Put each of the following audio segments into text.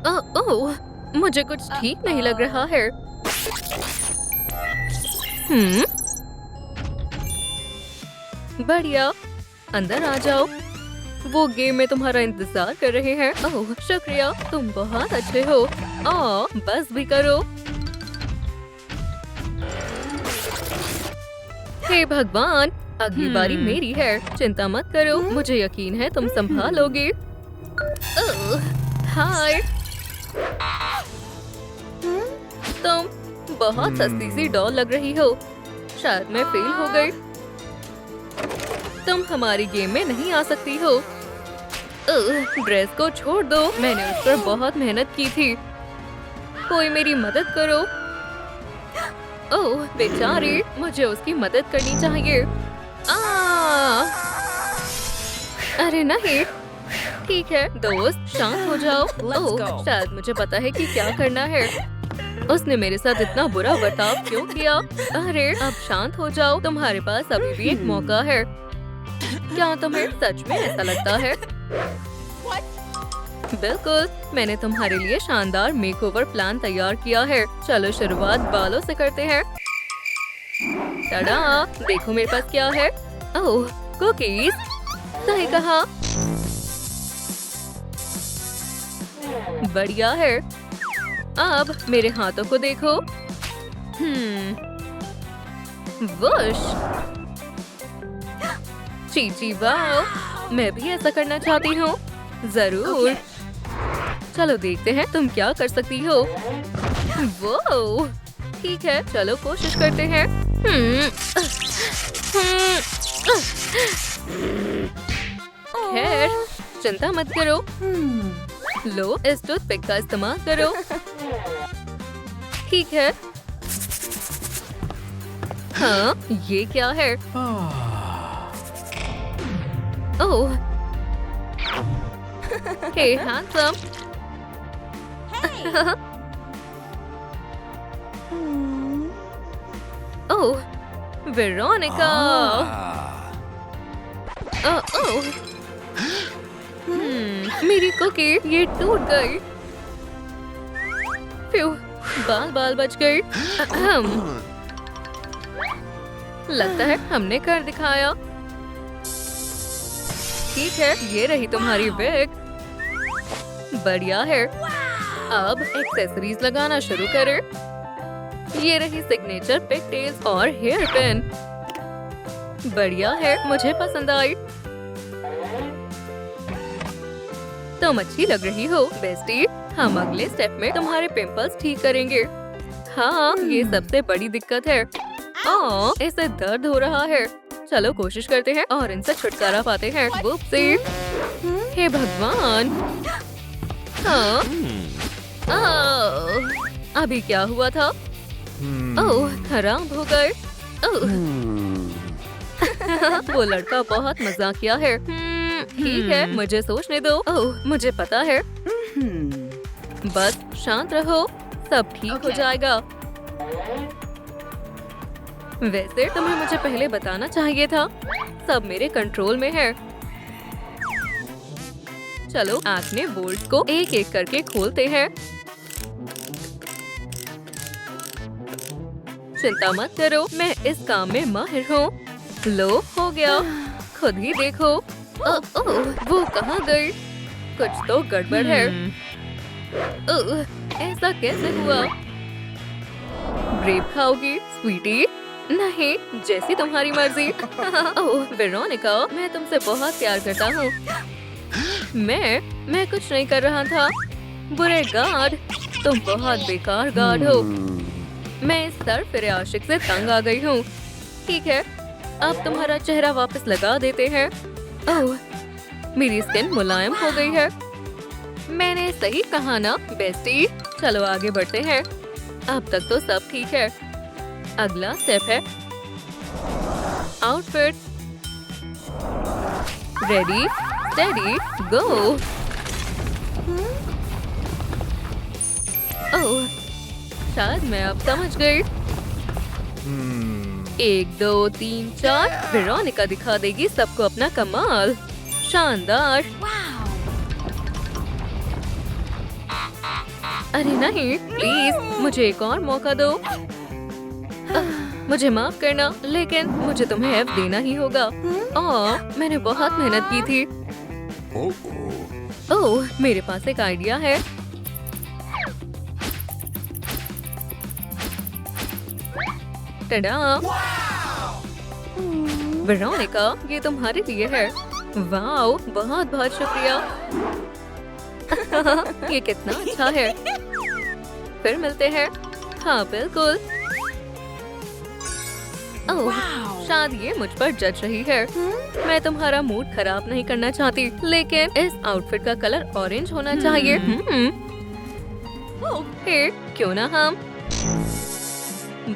ओह, मुझे कुछ ठीक नहीं लग रहा है। हम्म, बढ़िया। अंदर आ जाओ। वो गेम में तुम्हारा इंतजार कर रहे हैं। ओह, शुक्रिया, तुम बहुत अच्छे हो। बस भी करो। हे भगवान, अगली बारी मेरी है। चिंता मत करो, मुझे यकीन है तुम संभालोगे। हाय, तुम बहुत सस्ती सी डॉल लग रही हो। शायद मैं फेल हो गई। तुम हमारी गेम में नहीं आ सकती हो। ड्रेस को छोड़ दो, मैंने उस पर बहुत मेहनत की थी। कोई मेरी मदद करो। ओह बेचारी, मुझे उसकी मदद करनी चाहिए। अरे नहीं। ठीक है दोस्त, शांत हो जाओ। ओह, शायद मुझे पता है कि क्या करना है। उसने मेरे साथ इतना बुरा बर्ताव क्यों किया? अरे अब शांत हो जाओ, तुम्हारे पास अभी भी एक मौका है। क्या तुम्हें सच में ऐसा लगता है? बिल्कुल, मैंने तुम्हारे लिए शानदार मेकओवर प्लान तैयार किया है। चलो शुरुआत बालों से करते हैं। टडा, देखो मेरे पास क्या है। ओह, कुकीज। सही कहा। बढ़िया है। अब मेरे हाथों को देखो। वुश। चीची वाह, मैं भी ऐसा करना चाहती हूँ। जरूर। चलो देखते हैं तुम क्या कर सकती हो। वो ठीक है, चलो कोशिश करते हैं। खैर, चिंता मत करो। लो, इस टूथपिक का इस्तेमाल करो। ठीक है। हाँ, ये क्या है? ओह, हे हैंडसम। ओह, वेरोनिका। ओह, मेरी कुकी ये टूट गई। फ्यू, बाल बच गई। लगता है हमने कर दिखाया। ठीक है, ये रही तुम्हारी विग। बढ़िया है। अब एक्सेसरीज लगाना शुरू करें। ये रही सिग्नेचर पिगटेल्स और हेयर पिन। बढ़िया है, मुझे पसंद आई। तुम अच्छी लग रही हो बेस्टी। हम अगले स्टेप में तुम्हारे पिंपल्स ठीक करेंगे। हाँ, ये सबसे बड़ी दिक्कत है। इसे दर्द हो रहा है। चलो कोशिश करते हैं और इनसे छुटकारा पाते हैं। वुप्सी। हे भगवान। हाँ। अभी क्या हुआ था? ओह, खराब हो गए। वो लड़का बहुत मजाकिया है। ठीक है, मुझे सोचने दो। ओह, मुझे पता है। बस शांत रहो, सब ठीक हो जाएगा। वैसे तुम्हें मुझे पहले बताना चाहिए था। सब मेरे कंट्रोल में है। चलो एक्ने बोल्ट को एक एक करके खोलते हैं। चिंता मत करो, मैं इस काम में माहिर हूँ। लो, हो गया। खुद ही देखो। वो कहाँ गई? कुछ तो गड़बड़ है। ऐसा कैसे हुआ? ग्रेप खाओगी स्वीटी? नहीं, जैसी तुम्हारी मर्जी। ओह वेरोनिका, मैं तुमसे बहुत प्यार करता हूँ। मैं कुछ नहीं कर रहा था। बुरे गार्ड, तुम बहुत बेकार गार्ड हो। मैं इस सरफिरे आशिक से तंग आ गई हूँ। ठीक है, अब तुम्हारा चेहरा वापस लगा देते हैं। ओह, मेरी स्किन मुलायम हो गई है। मैंने सही कहा ना बेस्टी? चलो आगे बढ़ते हैं। अब तक तो सब ठीक है। अगला स्टेप है आउटफिट। रेडी, स्टेडी, गो। ओह, शायद मैं अब समझ गई। 1 2 3 4। वेरोनिका दिखा देगी सबको अपना कमाल। शानदार। अरे नहीं, प्लीज मुझे एक और मौका दो। मुझे माफ करना, लेकिन मुझे तुम्हें एफ देना ही होगा। मैंने बहुत मेहनत की थी। ओह, मेरे पास एक आइडिया है। टडा! वेरोनिका, ये तुम्हारे लिए है। वाओ, बहुत बहुत शुक्रिया। ये कितना अच्छा है। फिर मिलते हैं। हाँ बिल्कुल। ओह, शायद ये मुझ पर जज रही है। मैं तुम्हारा मूड खराब नहीं करना चाहती, लेकिन इस आउटफिट का कलर ऑरेंज होना चाहिए। फिर क्यों ना हम।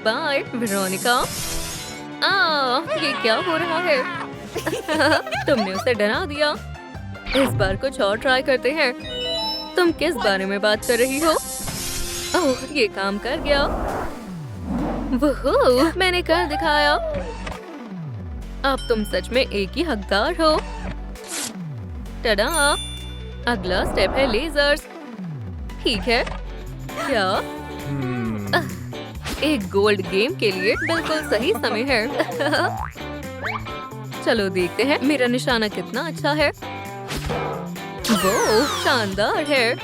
Bye Veronica. ये क्या हो रहा है? तुमने उसे डरा दिया। इस बार कुछ और ट्राई करते हैं। तुम किस बारे में बात कर रही हो? ओह, ये काम कर गया। वोहो, मैंने कर दिखाया। अब तुम सच में एक ही हकदार हो। टडा! अगला स्टेप है लेजर्स। ठीक है। क्या? एक गोल्ड गेम के लिए बिल्कुल सही समय है। चलो देखते हैं मेरा निशाना कितना अच्छा है। वो शानदार है।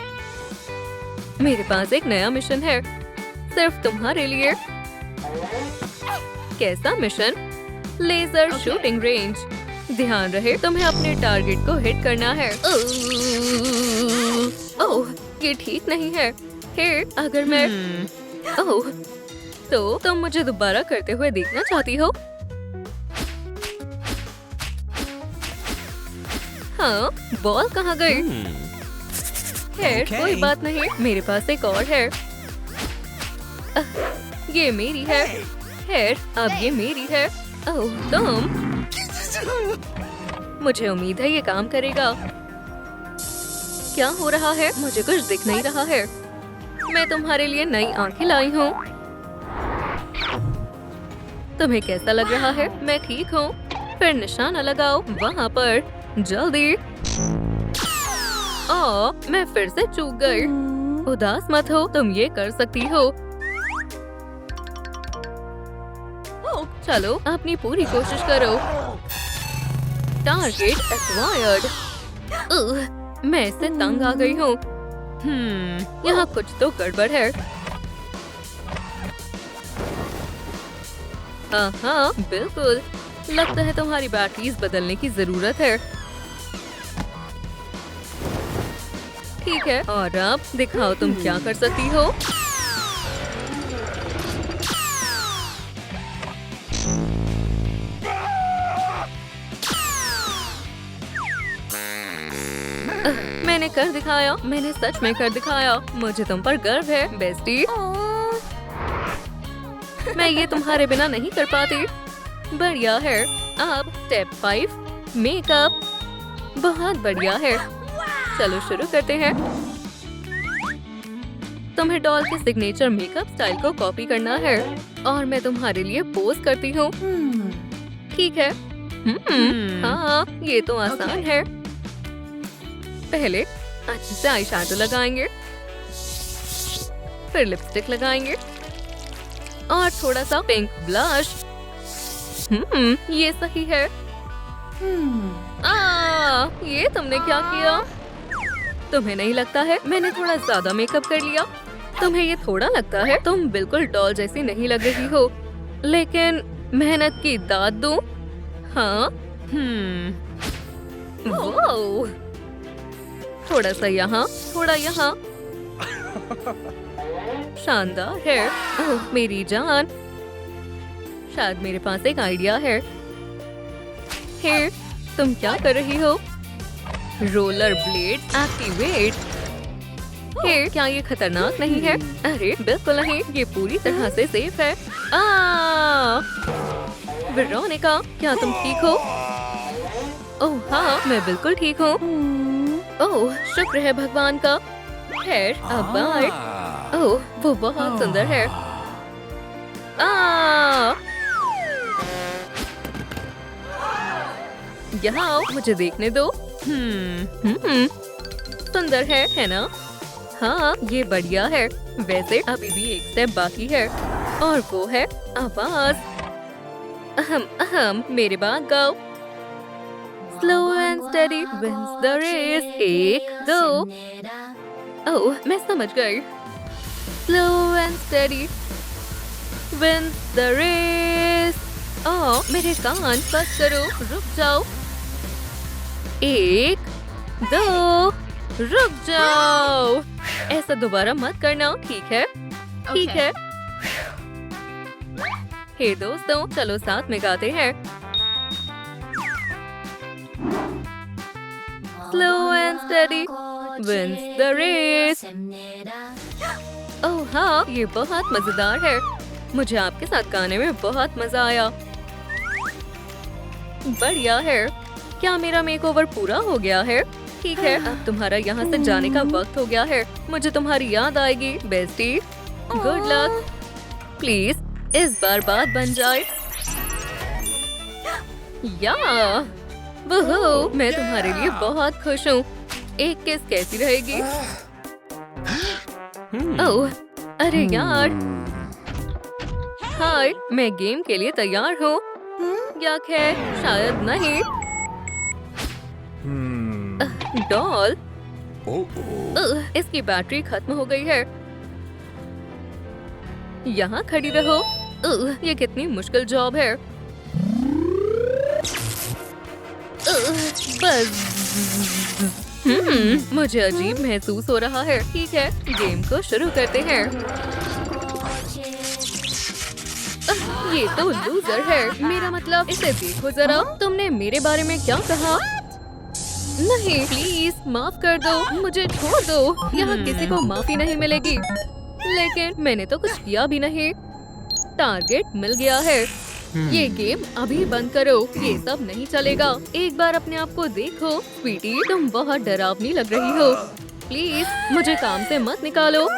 मेरे पास एक नया मिशन है, सिर्फ तुम्हारे लिए। कैसा मिशन? Laser shooting range. ध्यान रहे, तुम्हें अपने टारगेट को हिट करना है। ओह, ये ठीक नहीं है। फिर अगर मैं ओह, तो तुम मुझे दोबारा करते हुए देखना चाहती हो? हाँ, बॉल कहाँ गई? खैर, कोई बात नहीं, मेरे पास एक और है। ये मेरी है। खैर, अब ये मेरी है। ओह, तुम। मुझे उम्मीद है ये काम करेगा। क्या हो रहा है? मुझे कुछ दिख नहीं रहा है। मैं तुम्हारे लिए नई आंखें लाई हूँ। तुम्हें कैसा लग रहा है? मैं ठीक हूँ। फिर निशाना लगाओ वहाँ पर, जल्दी। मैं फिर से चूक गई। उदास मत हो, तुम ये कर सकती हो। चलो, अपनी पूरी कोशिश करो। Target acquired. मैं इससे तंग आ गई हूँ। यहाँ कुछ तो गड़बड़ है। हाँ, बिल्कुल। लगता है तुम्हारी बैटरीज बदलने की जरूरत है। ठीक है, और अब दिखाओ तुम क्या कर सकती हो। मैंने कर दिखाया। मैंने सच में कर दिखाया। मुझे तुम पर गर्व है, बेस्टी। मैं ये तुम्हारे बिना नहीं कर पाती। बढ़िया है। अब स्टेप 5, मेकअप। बहुत बढ़िया है। चलो शुरू करते हैं। तुम्हें डॉल के सिग्नेचर मेकअप स्टाइल को कॉपी करना है, और मैं तुम्हारे लिए पोज करती हूँ। ठीक है। हाँ, ये तो आसान है। पहले अच्छे से आई शैडो लगाएंगे, फिर लिपस्टिक लगाएंगे और थोड़ा सा पिंक ब्लश। ये सही है। ये तुमने क्या किया? तुम्हें नहीं लगता है मैंने थोड़ा ज्यादा मेकअप कर लिया? तुम्हें ये थोड़ा लगता है? तुम बिल्कुल डॉल जैसी नहीं लग रही हो, लेकिन मेहनत की दाद दूं? हाँ। वाओ। थोड़ा सा यहाँ, थोड़ा यहाँ। शानदार है। ओह मेरी जान, शायद मेरे पास एक आइडिया है। हे, तुम क्या कर रही हो? Roller blade activate. हे, क्या ये खतरनाक नहीं है? अरे बिल्कुल नहीं, ये पूरी तरह से सेफ है। वेरोनिका, क्या तुम ठीक हो? ओह हाँ, मैं बिल्कुल ठीक हूँ। ओह शुक्र है भगवान का। खैर, अब बाय। ओह, वो बहुत सुंदर है। यहाँ आओ, मुझे देखने दो। सुंदर है ना? हाँ, ये बढ़िया है। वैसे अभी भी एक स्टेप बाकी है और वो है आवाज। अहम अहम, मेरे बाद गाओ। Slow and steady wins the race. 1 2। ओह, मैं समझ गई। Slow and steady wins the race. ओह, मेरे कान बस करो, रुक जाओ। 1 2, रुक जाओ। ऐसा दोबारा मत करना, ठीक है? ठीक है। हे दोस्तों, चलो साथ में गाते हैं। Slow and steady wins the race. ओह हाँ, ये बहुत मजेदार है। मुझे आपके साथ गाने में बहुत मजा आया। बढ़िया है। क्या मेरा मेकओवर पूरा हो गया है? ठीक है, अब तुम्हारा यहाँ से जाने का वक्त हो गया है। मुझे तुम्हारी याद आएगी बेस्टी। Good luck. प्लीज इस बार बात बन जाए। या वोहो, मैं तुम्हारे लिए बहुत खुश हूँ। एक किस कैसी रहेगी? ओह, अरे यार। हाय, मैं गेम के लिए तैयार हूँ। या खैर शायद नहीं। डॉल, इसकी बैटरी खत्म हो गई है। यहाँ खड़ी रहो। ये कितनी मुश्किल जॉब है। बस मुझे अजीब महसूस हो रहा है। ठीक है, गेम को शुरू करते हैं। ये तो लूजर है। मेरा मतलब, इसे देखो जरा। तुमने मेरे बारे में क्या कहा? नहीं, प्लीज माफ कर दो, मुझे छोड़ दो। यहाँ किसी को माफी नहीं मिलेगी। लेकिन मैंने तो कुछ किया भी नहीं। टारगेट मिल गया है। ये गेम अभी बंद करो, ये सब नहीं चलेगा। एक बार अपने आप को देखो। स्वीटी, तुम बहुत डरावनी लग रही हो। प्लीज मुझे काम से मत निकालो।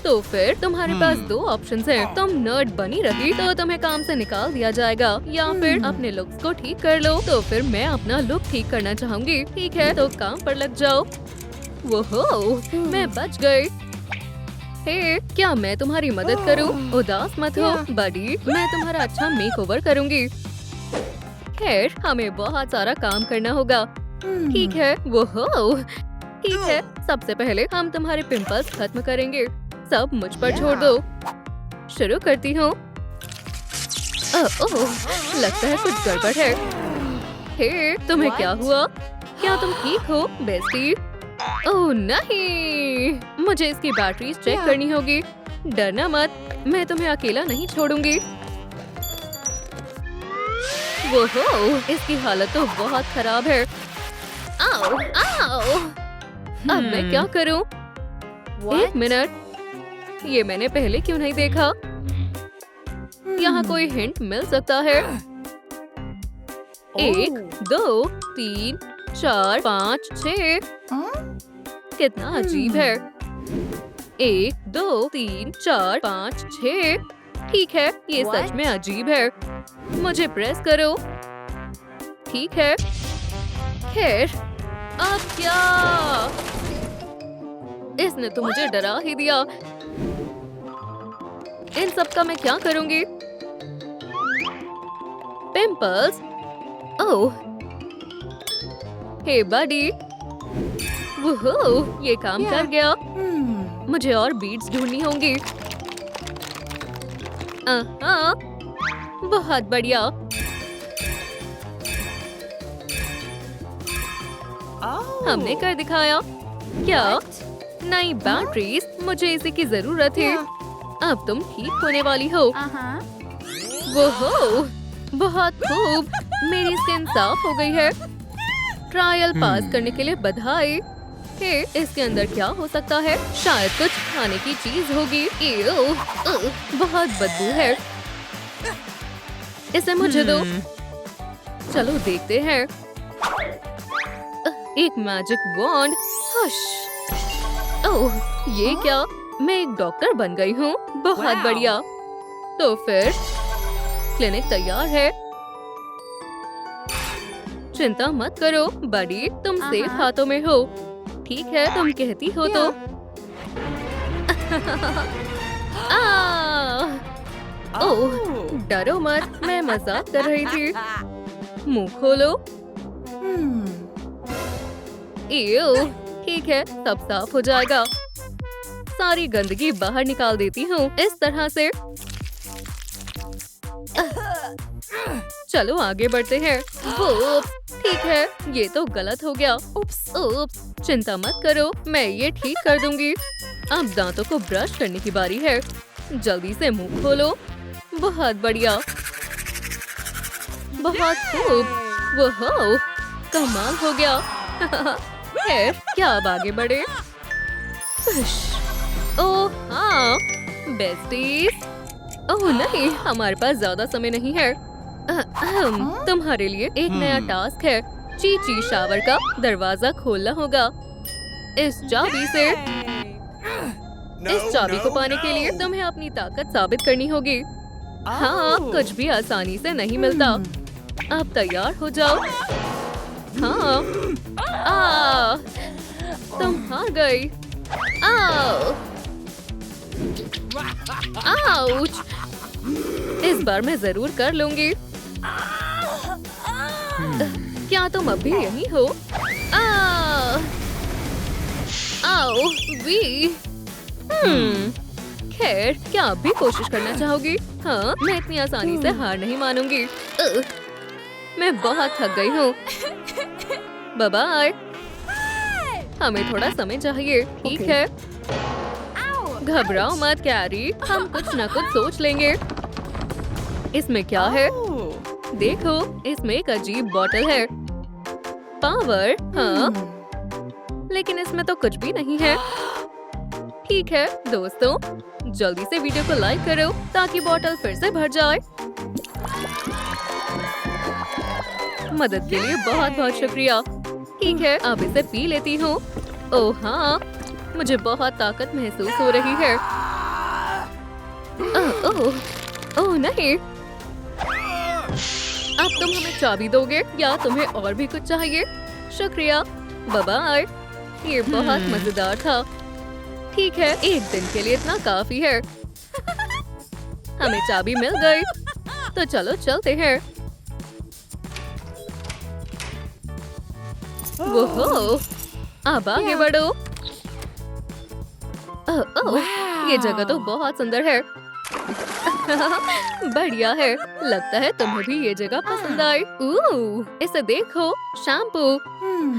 तो फिर तुम्हारे पास 2 ऑप्शंस हैं। तुम नर्ड बनी रही तो तुम्हें काम से निकाल दिया जाएगा, या फिर अपने लुक्स को ठीक कर लो। तो फिर मैं अपना लुक ठीक करना चाहूंगी। ठीक है, तो काम पर लग जाओ। वो मैं बच गई। हे, क्या मैं तुम्हारी मदद करूं? उदास मत हो बडी, मैं तुम्हारा अच्छा मेकओवर करूंगी। खैर, हमें बहुत सारा काम करना होगा। ठीक है, ठीक है। सबसे पहले हम तुम्हारे पिंपल्स खत्म करेंगे। सब मुझ पर छोड़ दो। शुरू करती हूँ। ओह, लगता है कुछ गड़बड़ है। हे, तुम्हें क्या हुआ? क्या तुम ठीक हो बेस्टी? ओह नहीं, मुझे इसकी बैटरी चेक करनी होगी। डरना मत, मैं तुम्हें अकेला नहीं छोड़ूंगी। वो इसकी हालत तो बहुत खराब है। आओ, आओ। अब मैं क्या करूं? 1 मिनट, ये मैंने पहले क्यों नहीं देखा? यहाँ कोई हिंट मिल सकता है? 1 2 3 4 5 6। कितना अजीब है। 1 2 3 4 5 6। ठीक है, ये सच में अजीब है। मुझे प्रेस करो। ठीक है। खैर, अब क्या? इसने तो मुझे डरा ही दिया। इन सब का मैं क्या करूंगी? पिंपल्स? ओह, हे बडी। वोहो, ये काम कर गया। मुझे और बीड्स ढूंढनी होंगी। बहुत बढ़िया। हमने कर दिखाया। क्या? नई बैटरीज, मुझे इसी की जरूरत है। अब तुम ठीक होने वाली हो। वोहो, बहुत खूब। मेरी स्किन साफ हो गई है। ट्रायल पास करने के लिए बधाई। हे, इसके अंदर क्या हो सकता है? शायद कुछ खाने की चीज होगी। बहुत बदबू है। इसे मुझे दो। चलो देखते हैं। एक मैजिक वॉन्ड। हश। ओह, ये क्या? मैं एक डॉक्टर बन गई हूँ। बहुत बढ़िया। तो फिर क्लिनिक तैयार है। चिंता मत करो बडी, तुम सेफ हाथों में हो। ठीक है, तुम कहती हो तो। आह! ओह, डरो मत, मैं मजाक कर रही थी। मुंह खोलो। एओ, ठीक है, सब साफ हो जाएगा। सारी गंदगी बाहर निकाल देती हूँ इस तरह से। चलो आगे बढ़ते हैं। उप्स, ठीक है, ये तो गलत हो गया। उप्स, चिंता मत करो, मैं ये ठीक कर दूंगी। अब दांतों को ब्रश करने की बारी है। जल्दी से मुंह खोलो। बहुत बढ़िया, बहुत खूब। वो कमाल हो गया। है, क्या अब आगे बढ़े? ओह हाँ, बेस्टीज। ओह नहीं, हमारे पास ज्यादा समय नहीं है। तुम्हारे लिए एक नया टास्क है। चीची शावर का दरवाजा खोलना होगा इस चाबी से। इस चाबी को पाने के लिए तुम्हें अपनी ताकत साबित करनी होगी। हाँ, कुछ भी आसानी से नहीं मिलता। अब तैयार हो जाओ। हाँ, तुम हार गई। आउच! इस बार मैं जरूर कर लूंगी। क्या तुम अब भी यहीं हो? आओ, वी। खैर, क्या अब भी कोशिश करना चाहोगी? हाँ, मैं इतनी आसानी से हार नहीं मानूंगी। मैं बहुत थक गई हूँ। Bye bye. हमें थोड़ा समय चाहिए, ठीक है? घबराओ मत कैरी, हम कुछ न कुछ सोच लेंगे। इसमें क्या है? देखो, इसमें एक अजीब बॉटल है। पावर, हाँ, लेकिन इसमें तो कुछ भी नहीं है। ठीक है दोस्तों, जल्दी से वीडियो को लाइक करो ताकि बॉटल फिर से भर जाए। मदद के लिए बहुत बहुत शुक्रिया। ठीक है, अब इसे पी लेती हूँ। ओह हाँ, मुझे बहुत ताकत महसूस हो रही है। ओह नहीं, अब तुम हमें चाबी दोगे या तुम्हें और भी कुछ चाहिए? शुक्रिया, बाय बाय। ये बहुत मजेदार था। ठीक है, एक दिन के लिए इतना काफी है। हमें चाबी मिल गई, तो चलो चलते हैं। वो अब आगे बढ़ो। ये जगह तो बहुत सुंदर है। बढ़िया है, लगता है तुम्हें भी ये जगह पसंद आई। इसे देखो, शैम्पू।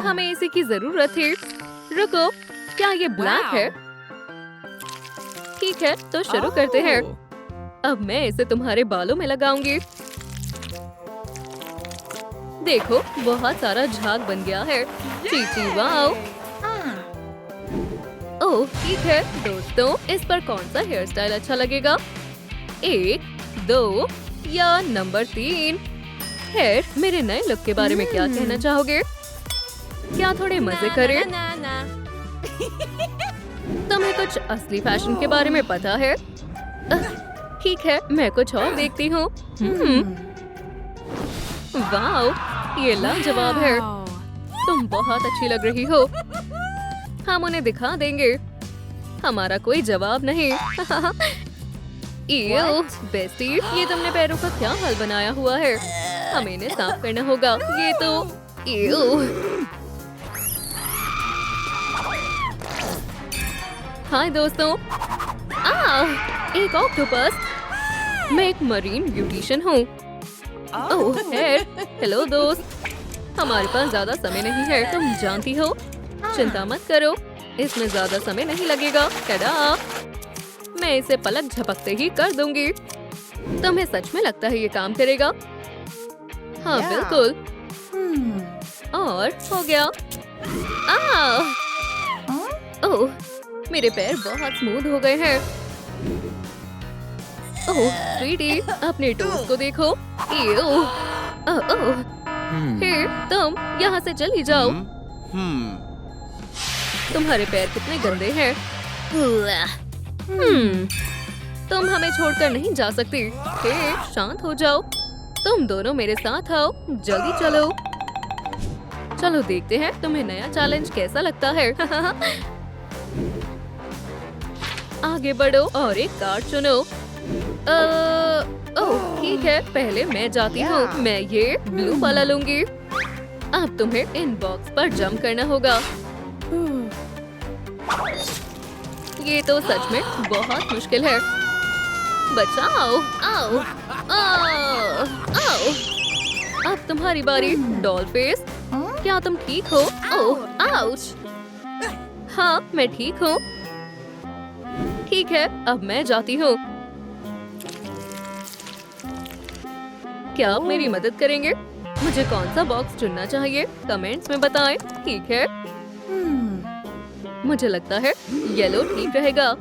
हमें इसी की जरूरत है। रुको, क्या ये ब्लैक है? ठीक है, तो शुरू करते हैं। अब मैं इसे तुम्हारे बालों में लगाऊंगी। देखो, बहुत सारा झाग बन गया है। चीची वाओ। ओह ठीक है दोस्तों, इस पर कौन सा हेयर स्टाइल अच्छा लगेगा? 1, 2 या नंबर 3? खैर, मेरे नए लुक के बारे में क्या कहना चाहोगे? क्या थोड़े मजे करें? तुम्हें कुछ असली फैशन के बारे में पता है? ठीक है, मैं कुछ और देखती हूँ। वाओ, ये लाजवाब है। तुम बहुत अच्छी लग रही हो। हम उन्हें दिखा देंगे। हमारा कोई जवाब नहीं। बेस्टी, ये तुमने पैरों का क्या हाल बनाया हुआ है? हमें इन्हें साफ करना होगा। ये तो हाय दोस्तों। एक ऑक्टोपस। मैं एक मरीन ब्यूटिशियन हूँ। ओह हेलो दोस्त, हमारे पास ज्यादा समय नहीं है, तुम जानती हो। चिंता मत करो, इसमें ज्यादा समय नहीं लगेगा। टडा, मैं इसे पलक झपकते ही कर दूंगी। तुम्हें सच में लगता है ये काम करेगा? हाँ बिल्कुल। और हो गया। ओह, मेरे पैर बहुत स्मूथ हो गए हैं। ओह स्वीटी, अपने टोज को देखो। हे, तुम यहाँ से चली जाओ। तुम्हारे पैर कितने गंदे हैं। तुम हमें छोड़कर नहीं जा सकती। हे, शांत हो जाओ। तुम दोनों मेरे साथ आओ, जल्दी चलो। चलो देखते हैं तुम्हें नया चैलेंज कैसा लगता है। आगे बढ़ो और एक कार्ड चुनो। ओह ठीक है, पहले मैं जाती हूँ। मैं ये ब्लू वाला लूंगी। अब तुम्हें इन बॉक्स पर जंप करना होगा। ये तो सच में बहुत मुश्किल है। बचाओ! आओ! आओ! आओ! अब तुम्हारी बारी, डॉल फेस। क्या तुम ठीक हो? ओह आउच! हाँ मैं ठीक हूँ। ठीक है, अब मैं जाती हूँ। क्या आप मेरी मदद करेंगे? मुझे कौन सा बॉक्स चुनना चाहिए? कमेंट्स में बताएं। ठीक है, मुझे लगता है येलो ठीक रहेगा।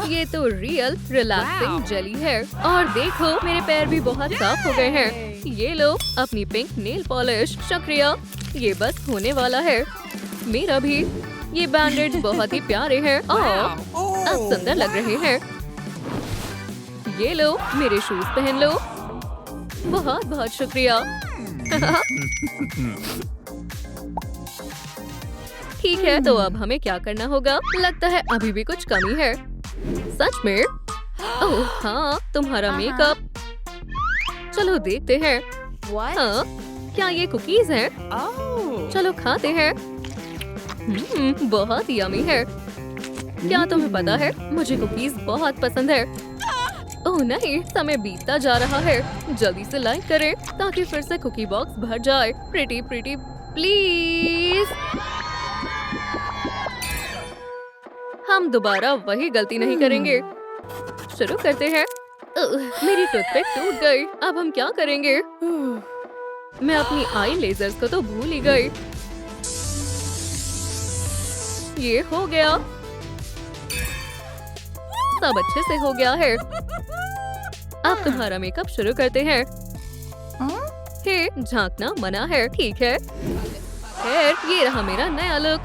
ये तो रियल रिलैक्सिंग जेली है। और देखो मेरे पैर भी बहुत साफ हो गए हैं। ये लो अपनी पिंक नेल पॉलिश। शुक्रिया, ये बस होने वाला है। मेरा भी। ये बैंडेज बहुत ही प्यारे हैं और अब सुंदर लग रहे हैं। ये लो मेरे शूज पहन लो। बहुत बहुत शुक्रिया। ठीक है, तो अब हमें क्या करना होगा? लगता है अभी भी कुछ कमी है। सच में? ओह हाँ, तुम्हारा मेकअप। चलो देखते हैं। हाँ, क्या ये कुकीज हैं? चलो खाते हैं। बहुत यमी है। क्या तुम्हें पता है, मुझे कुकीज बहुत पसंद है। ओह नहीं, समय बीतता जा रहा है। जल्दी से लाइक करें ताकि फिर से कुकी बॉक्स भर जाए। Pretty pretty please. हम दोबारा वही गलती नहीं करेंगे। शुरू करते हैं। मेरी टूथपिक टूट गई। अब हम क्या करेंगे? मैं अपनी आई लेजर्स को तो भूल ही गई। ये हो गया। सब अच्छे से हो गया है। अब तुम्हारा मेकअप शुरू करते हैं। हे, झांकना मना है। ठीक है। खैर, ये रहा मेरा नया लुक।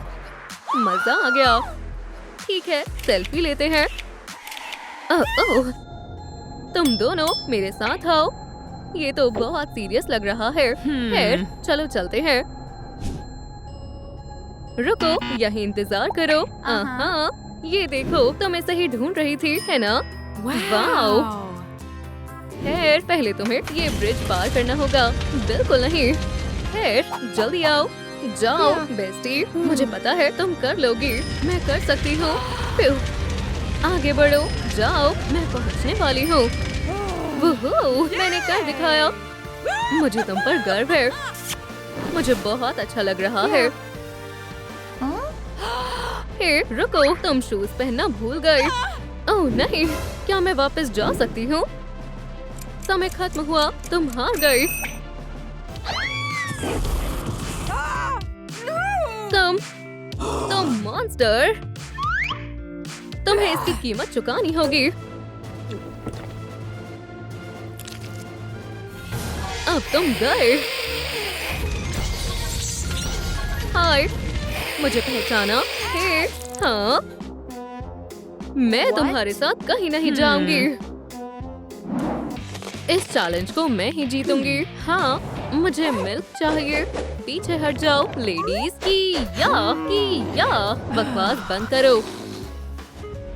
मजा आ गया। ठीक है, सेल्फी लेते हैं। ओह, तुम दोनों मेरे साथ आओ। ये तो बहुत सीरियस लग रहा है। खैर, चलो चलते हैं। रुको, यहीं इंतजार करो। हाँ, ये देखो, तुम इसे ही ढूंढ रही थी, है ना? वाओ! खैर, पहले तुम्हें ये ब्रिज पार करना होगा। बिल्कुल नहीं। खैर, जल्दी आओ। जाओ बेस्टी, मुझे पता है तुम कर लोगी। मैं कर सकती हूँ। आगे बढ़ो। जाओ, मैं पहुँचने वाली हूँ। मैंने कर दिखाया। मुझे तुम पर गर्व है। मुझे बहुत अच्छा लग रहा है। हे, रुको, तुम शूज पहनना भूल गए। ओह नहीं, क्या मैं वापस जा सकती हूँ? समय खत्म हुआ। तुम हार गए। तुम मॉन्स्टर। तुम्हें इसकी कीमत चुकानी होगी। अब तुम गए। हाय, मुझे पहचाना? हे, हाँ, मैं तुम्हारे साथ कहीं नहीं जाऊंगी। इस चैलेंज को मैं ही जीतूंगी। हाँ, मुझे मिल्क चाहिए। पीछे हट जाओ लेडीज। की या बकवास बंद करो।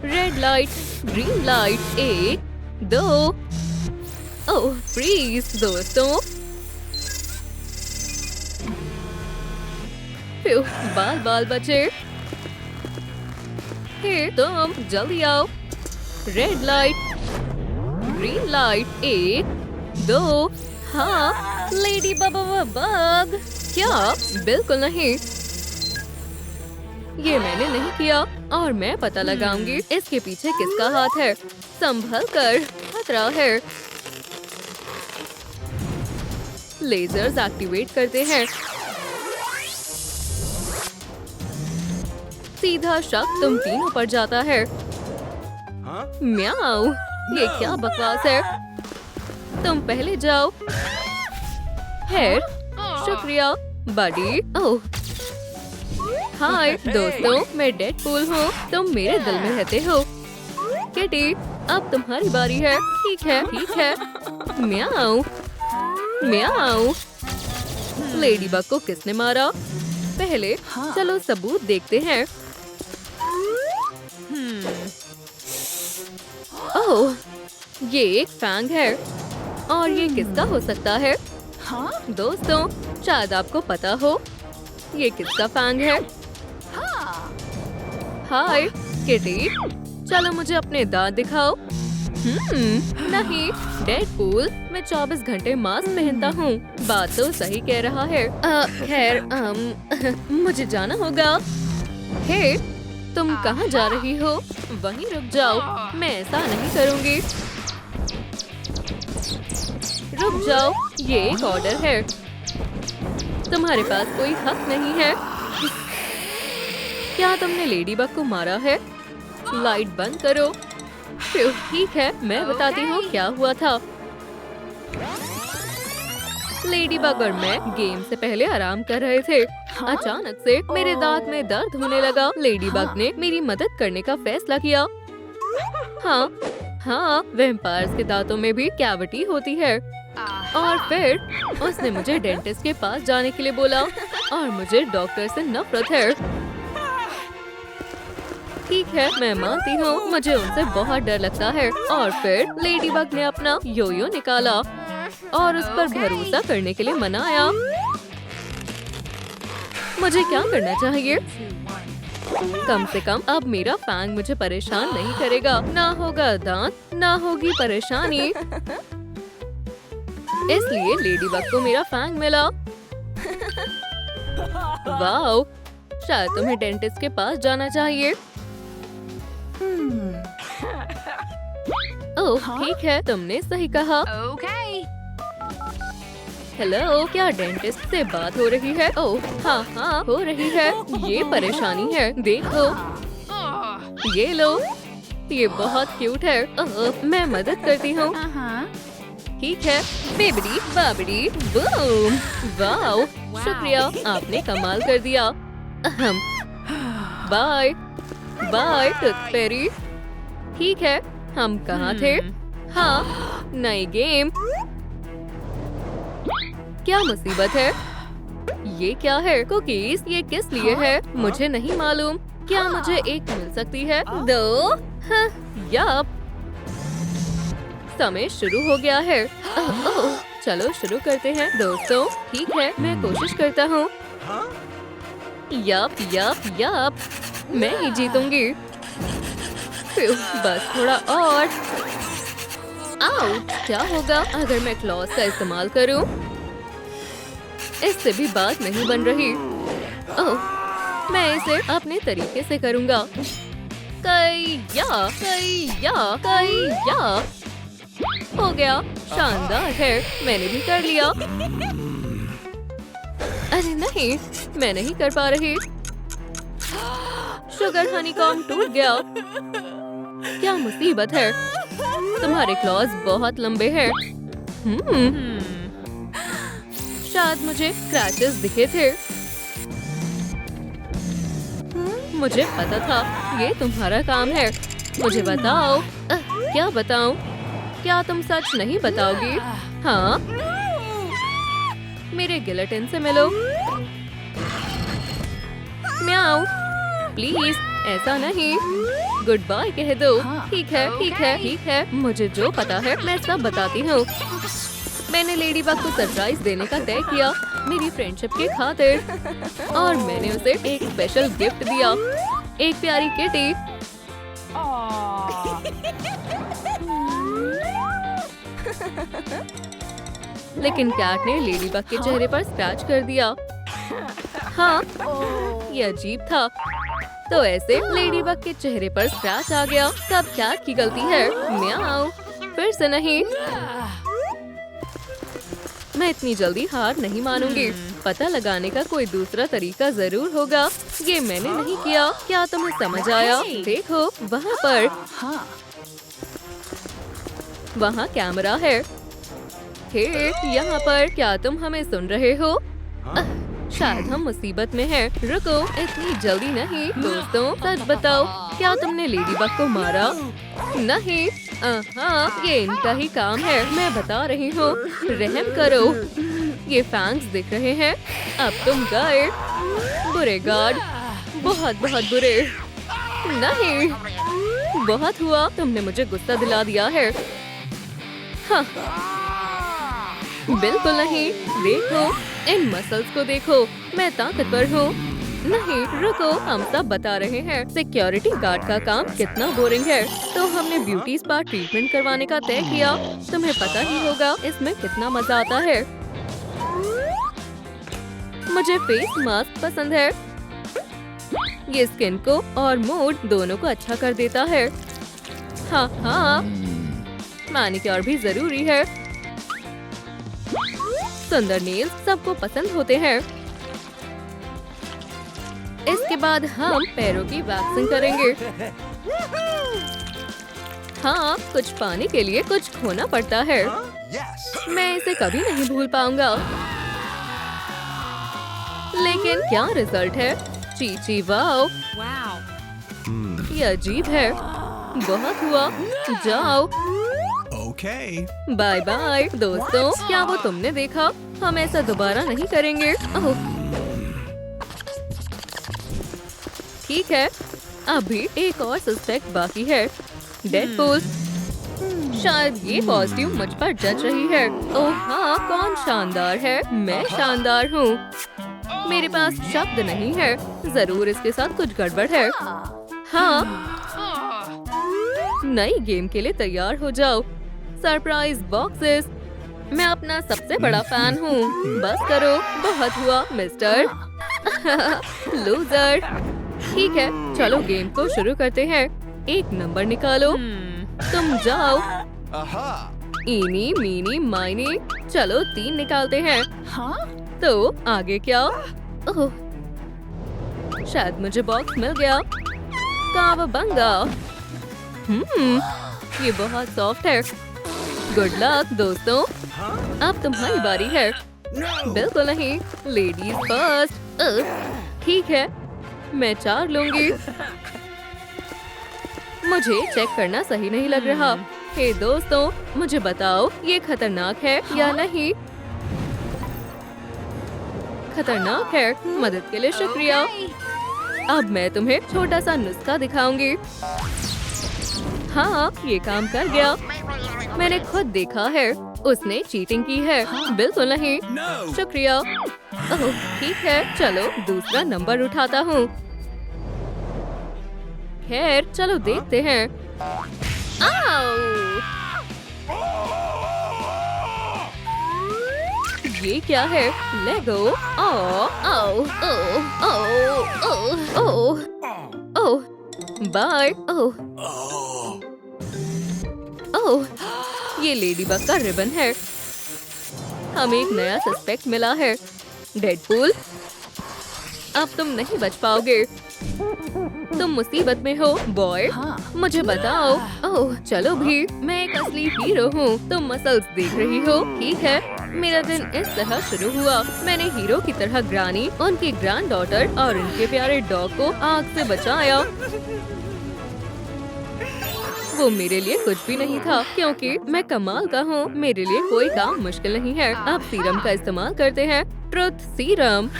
Red light, green light, 1 2। ओह फ्रीज दोस्तों। बाल बाल बचे। हे, तुम जल्दी आओ। Red light, green light, 1 2। हाँ, लेडी बग। क्या? बिल्कुल नहीं। ये मैंने नहीं किया और मैं पता लगाऊंगी इसके पीछे किसका हाथ है। संभल कर, खतरा है। लेजर्स एक्टिवेट करते हैं। सीधा शक तुम तीनों पर जाता है। म्याऊ, ये क्या बकवास है? तुम पहले जाओ। खैर, शुक्रिया बडी। ओह हाय दोस्तों, मैं डेडपूल हूँ। तुम मेरे दिल में रहते हो। किटी, अब तुम्हारी बारी है। ठीक है। म्याऊ म्याऊ। लेडीबग को किसने मारा? पहले चलो सबूत देखते हैं। ओह, ये एक फैंग है और ये किसका हो सकता है? दोस्तों, शायद आपको पता हो ये किसका फैंग है। हाय किटी, चलो मुझे अपने दांत दिखाओ। नहीं डेडपूल, मैं 24 घंटे मास्क पहनता हूँ। बात तो सही कह रहा है। खैर मुझे जाना होगा। हे, तुम कहाँ जा रही हो? वहीं रुक जाओ, मैं ऐसा नहीं करूँगी। रुक जाओ, ये एक ऑर्डर है। तुम्हारे पास कोई हक नहीं है। क्या तुमने लेडीबग को मारा है? लाइट बंद करो। ठीक है, मैं बताती हूँ क्या हुआ था। लेडीबग और मैं गेम से पहले आराम कर रहे थे। अचानक से मेरे दांत में दर्द होने लगा। लेडीबग ने मेरी मदद करने का फैसला किया। हाँ, वैम्पायर्स के दांतों में भी कैविटी होती है। और फिर उसने मुझे डेंटिस्ट के पास जाने के लिए बोला और मुझे डॉक्टर से नफरत है। ठीक है, मैं मानती हूँ, मुझे उनसे बहुत डर लगता है। और फिर लेडीबग ने अपना योयो निकाला और उस पर भरोसा करने के लिए मनाया। मुझे क्या करना चाहिए? कम से कम अब मेरा फैंग मुझे परेशान नहीं करेगा। ना होगा दांत, ना होगी परेशानी। इसलिए लेडीबग को मेरा फैंग मिला। वाओ, शायद तुम्हें डेंटिस्ट के पास जाना चाहिए। ओह, ठीक है, तुमने सही कहा। हेलो, क्या डेंटिस्ट से बात हो रही है? ओह, हाँ, हो रही है। ये परेशानी है, देखो। ये लो, ये बहुत क्यूट है। मैं मदद करती हूँ। ठीक है, बेबड़ी बाबड़ी बूम। वाओ, शुक्रिया, आपने कमाल कर दिया। Bye bye tooth fairy. ठीक है, हम कहाँ थे? हाँ, नई गेम। क्या मुसीबत है? ये क्या है? कुकीज, ये किस लिए है? मुझे नहीं मालूम। क्या मुझे एक मिल सकती है? दो? हाँ, याप। समय शुरू हो गया है। चलो शुरू करते हैं दोस्तों। ठीक है, मैं कोशिश करता हूँ। याप याप याप, मैं ही जीतूंगी। बस थोड़ा और। आउट, क्या होगा अगर मैं क्लॉज का इस्तेमाल करूं? इससे भी बात नहीं बन रही। ओह, मैं इसे अपने तरीके से करूंगा। कईया, कईया, कईया। हो गया, शानदार है, मैंने भी कर लिया। अरे नहीं, मैं नहीं कर पा रही। शुगर हनीकॉम्ब टूट गया। क्या मुसीबत है? तुम्हारे क्लॉज बहुत लंबे हैं। शायद मुझे क्रैचेस दिखे थे। मुझे पता था ये तुम्हारा काम है। मुझे बताओ। क्या बताऊं? क्या तुम सच नहीं बताओगी? हाँ, मेरे गिलेटिन से मिलो। म्याऊ, प्लीज ऐसा नहीं। गुड बाय कह दो। ठीक है, ठीक है, ठीक है, मुझे जो पता है मैं सब बताती हूँ। मैंने लेडीबग को सरप्राइज देने का तय किया मेरी फ्रेंडशिप के खातिर, और मैंने उसे एक स्पेशल गिफ्ट दिया, एक प्यारी किटी। लेकिन कैट ने लेडीबग के चेहरे पर स्क्रैच कर दिया। हाँ, ये अजीब था। तो ऐसे लेडीबग के चेहरे पर स्क्रैच आ गया। सब कैट की गलती है। म्याऊ, फिर से नहीं। मैं इतनी जल्दी हार नहीं मानूंगी। पता लगाने का कोई दूसरा तरीका जरूर होगा। ये मैंने नहीं किया। क्या तुम्हें समझ आया? देखो वहाँ पर, वहाँ कैमरा है। हे, यहाँ पर, क्या तुम हमें सुन रहे हो? शायद हम मुसीबत में हैं। रुको, इतनी जल्दी नहीं। दोस्तों, सच बताओ, क्या तुमने लेडीबग को मारा? नहीं। हाँ, ये इनका ही काम है। मैं बता रही हूँ, रहम करो। ये फैंग्स दिख रहे हैं। अब तुम गए। बुरे गार्ड, बहुत बहुत बुरे। नहीं, बहुत हुआ, तुमने मुझे गुस्सा दिला दिया है। हाँ, बिल्कुल नहीं। देखो, इन मसल्स को देखो, मैं ताकतवर हूँ। नहीं, रुको, हम सब बता रहे हैं सिक्योरिटी गार्ड का काम कितना बोरिंग है। तो हमने ब्यूटी स्पा ट्रीटमेंट करवाने का तय किया। तुम्हें पता ही होगा इसमें कितना मजा आता है। मुझे फेस मास्क पसंद है। ये स्किन को और मूड दोनों को अच्छा कर देता है। हाँ हाँ, मैनिक्योर भी जरूरी है। सुंदर नेल्स सबको पसंद होते हैं। इसके बाद हम पैरों की वैक्सिंग करेंगे। हाँ, कुछ पाने के लिए कुछ खोना पड़ता है। मैं इसे कभी नहीं भूल पाऊंगा। लेकिन क्या रिजल्ट है? चीची वाओ, ये अजीब है। बहुत हुआ, जाओ। बाय बाय दोस्तों। क्या वो तुमने देखा? हम ऐसा दोबारा नहीं करेंगे। ओह, ठीक है, अभी एक और सस्पेक्ट बाकी है, डेडपूल। शायद ये कॉस्ट्यूम मुझ पर जच रही है। ओह हाँ, कौन शानदार है? मैं शानदार हूँ। मेरे पास शब्द नहीं है। जरूर इसके साथ कुछ गड़बड़ है। हाँ, नई गेम के लिए तैयार हो जाओ। Surprise boxes. मैं अपना सबसे बड़ा फैन हूँ। बस करो, बहुत हुआ मिस्टर लूजर। ठीक है, चलो गेम को शुरू करते हैं। एक नंबर निकालो। तुम जाओ। इनी मीनी माइनी। चलो 3 निकालते हैं। तो आगे क्या? ओह, शायद मुझे बॉक्स मिल गया। कावाबंगा। ये बहुत सॉफ्ट है। गुड लक दोस्तों। अब तुम्हारी बारी है। बिल्कुल नहीं, लेडीज फर्स्ट। ठीक है, मैं 4 लूंगी। मुझे चेक करना सही नहीं लग रहा। हे दोस्तों, मुझे बताओ ये खतरनाक है या नहीं? खतरनाक है। मदद के लिए शुक्रिया। अब मैं तुम्हें छोटा सा नुस्खा दिखाऊंगी। हाँ, ये काम कर गया। मैंने खुद देखा है। उसने चीटिंग की है। बिल्कुल नहीं। शुक्रिया। ओह, ठीक है, चलो दूसरा नंबर उठाता हूँ। खैर, चलो देखते हैं। आओ! ये क्या है? लेगो। ओह, ओह, ओह, ओह, ओह, ओह, बाय। ओह, ओह, ये लेडीबग का रिबन है। हमें एक नया सस्पेक्ट मिला है, डेडपूल। अब तुम नहीं बच पाओगे। तुम मुसीबत में हो बॉय। मुझे बताओ। ओह, चलो भी, मैं एक असली हीरो हूँ। तुम मसल्स देख रही हो, ठीक है। मेरा दिन इस तरह शुरू हुआ। मैंने हीरो की तरह ग्रानी, उनकी ग्रैंड डॉटर और उनके प्यारे डॉग को आग से बचाया। वो मेरे लिए कुछ भी नहीं था, क्योंकि मैं कमाल का हूँ। मेरे लिए कोई काम मुश्किल नहीं है। अब सीरम का इस्तेमाल करते हैं, ट्रुथ सीरम।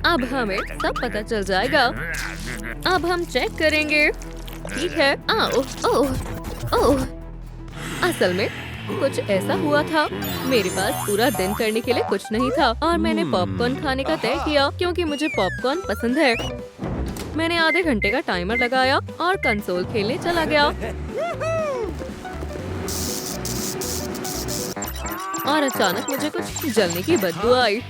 अब हमें सब पता चल जाएगा। अब हम चेक करेंगे। ठीक है। आओ, ओह, ओह। असल में कुछ ऐसा हुआ था। मेरे पास पूरा दिन करने के लिए कुछ नहीं था और मैंने पॉपकॉर्न खाने का तय किया, क्योंकि मुझे पॉपकॉर्न पसंद है। मैंने आधे घंटे का टाइमर लगाया और कंसोल खेलने चला गया। और अचानक मुझे कुछ जलने की बदबू आई।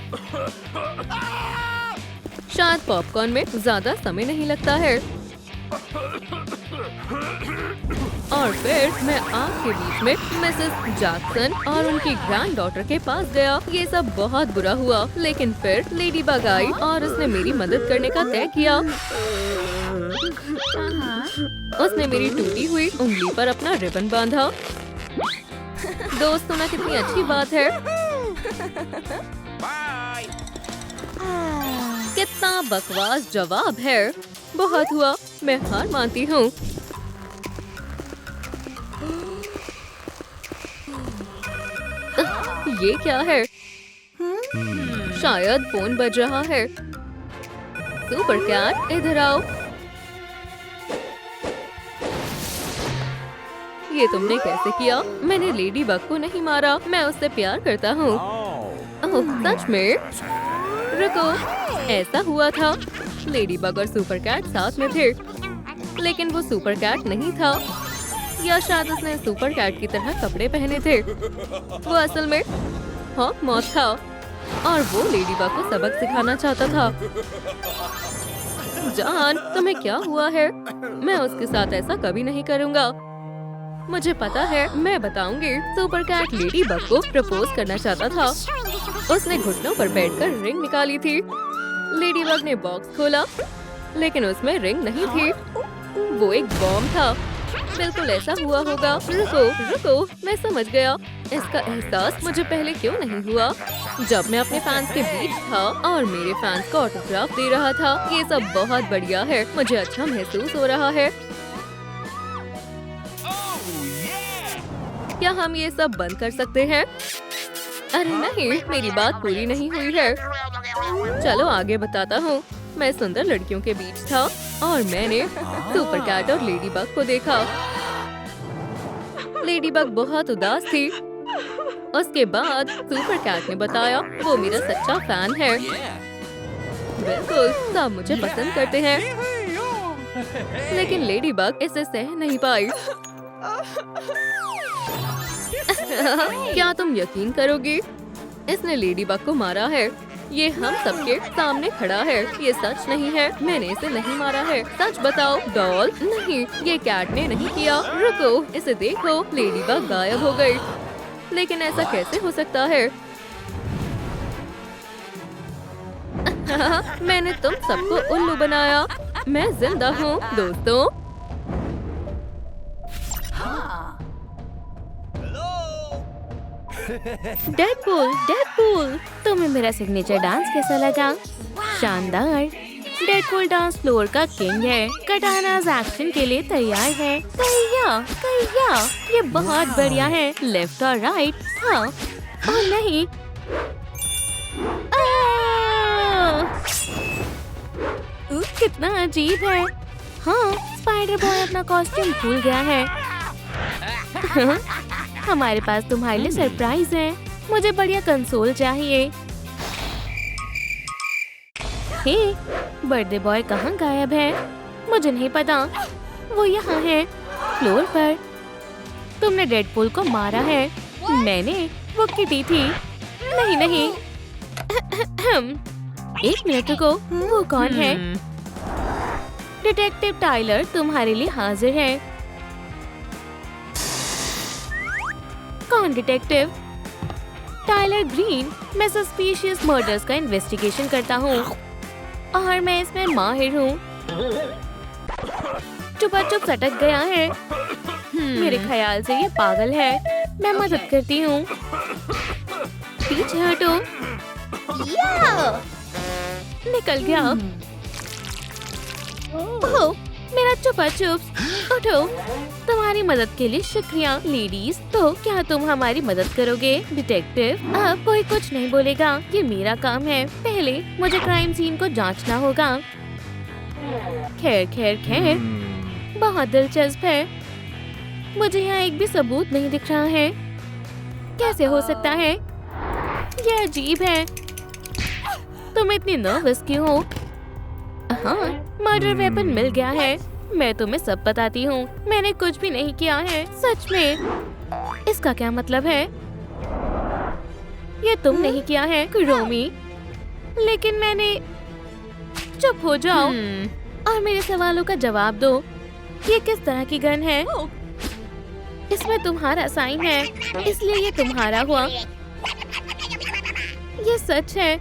शायद पॉपकॉर्न में ज्यादा समय नहीं लगता है। और फिर मैं आग के बीच में मिसेस जैक्सन और उनकी ग्रैंड डॉटर के पास गया। ये सब बहुत बुरा हुआ, लेकिन फिर लेडीबग आई और उसने मेरी मदद करने का तय किया। उसने मेरी टूटी हुई उंगली पर अपना रिबन बांधा। दोस्त होना कितनी अच्छी बात है। कितना बकवास जवाब है। बहुत हुआ, मैं हार मानती हूँ। ये क्या है? शायद फोन बज रहा है। सुपर कैट इधर आओ। ये तुमने कैसे किया? मैंने लेडी बग को नहीं मारा, मैं उससे प्यार करता हूँ। ओह सच में? रुको, ऐसा हुआ था। लेडी बग और सुपर कैट साथ में थे, लेकिन वो सुपर कैट नहीं था, या शायद उसने सुपर कैट की तरह कपड़े पहने थे। वो असल में हॉक मॉथ था और वो लेडी बग को सबक सिखाना चाहता था। जान, तुम्हें क्या हुआ है? मैं उसके साथ ऐसा कभी नहीं करूँगा। मुझे पता है, मैं बताऊंगी। सुपर कैट लेडी बग को प्रपोज करना चाहता था। उसने घुटनों पर बैठकर रिंग निकाली थी। लेडी बग ने बॉक्स खोला, लेकिन उसमें रिंग नहीं थी। वो एक बॉम्ब था। बिल्कुल ऐसा हुआ होगा। रुको रुको, मैं समझ गया। इसका एहसास मुझे पहले क्यों नहीं हुआ? जब मैं अपने फैंस के बीच था और मेरे फैंस को ऑटोग्राफ दे रहा था। ये सब बहुत बढ़िया है, मुझे अच्छा महसूस हो रहा है। क्या हम ये सब बंद कर सकते हैं? अरे नहीं, मेरी बात पूरी नहीं हुई है। चलो आगे बताता हूँ। मैं सुंदर लड़कियों के बीच था और मैंने सुपर कैट और लेडी बग को देखा। लेडी बग बहुत उदास थी। उसके बाद सुपर कैट ने बताया वो मेरा सच्चा फैन है। बिल्कुल, सब मुझे पसंद करते हैं। लेकिन लेडी बग इसे सह नहीं पाई। क्या तुम यकीन करोगी? इसने लेडी बग को मारा है। ये हम सबके सामने खड़ा है। ये सच नहीं है, मैंने इसे नहीं मारा है। सच बताओ। डॉल, नहीं, ये कैट ने नहीं किया। रुको, इसे देखो, लेडी बग गायब हो गई। लेकिन ऐसा कैसे हो सकता है? मैंने तुम सबको उल्लू बनाया। मैं जिंदा हूँ दोस्तों। डेडपूल, डेडपूल, तुम्हें मेरा सिग्नेचर डांस कैसा लगा? शानदार। डेडपूल डांस फ्लोर का किंग है। कटानाज एक्शन के लिए तैयार है। कहिया, कहिया, ये बहुत बढ़िया है। लेफ्ट और राइट, हाँ और नहीं। कितना अजीब है। हाँ, स्पाइडर बॉय अपना कॉस्ट्यूम भूल गया है। हमारे पास तुम्हारे लिए सरप्राइज है। मुझे बढ़िया कंसोल चाहिए। हे, बर्थडे बॉय कहाँ गायब है? मुझे नहीं पता। वो यहाँ है, फ्लोर पर। तुमने डेडपूल को मारा है। मैंने, वो किटी थी। नहीं नहीं। एक मिनट रुको, वो कौन है? डिटेक्टिव टाइलर तुम्हारे लिए हाजिर है। कौन डिटेक्टिव? Tyler Green. मैं सस्पिशियस मर्डर्स का इन्वेस्टिगेशन करता हूँ और मैं इसमें माहिर हूँ। चुप सटक गया है। मेरे ख्याल से ये पागल है। मैं मदद करती हूँ। पीछे हटो। निकल गया। ओह, मेरा चुपा चुप। उठो। तुम्हारी मदद के लिए शुक्रिया लेडीज। तो क्या तुम हमारी मदद करोगे डिटेक्टिव? अब कोई कुछ नहीं बोलेगा, ये मेरा काम है। पहले मुझे क्राइम सीन को जांचना होगा। खैर खैर खैर, बहुत दिलचस्प है। मुझे यहाँ एक भी सबूत नहीं दिख रहा है। कैसे हो सकता है? ये अजीब है। तुम इतनी नर्वस क्यों हो? हाँ, मर्डर वेपन मिल गया है। मैं तुम्हें सब बताती हूँ। मैंने कुछ भी नहीं किया है, सच में। इसका क्या मतलब है? ये तुम नहीं किया है रोमी। लेकिन मैंने। चुप हो जाओ और मेरे सवालों का जवाब दो। ये किस तरह की गन है? इसमें तुम्हारा साइन है, इसलिए ये तुम्हारा हुआ। ये सच है।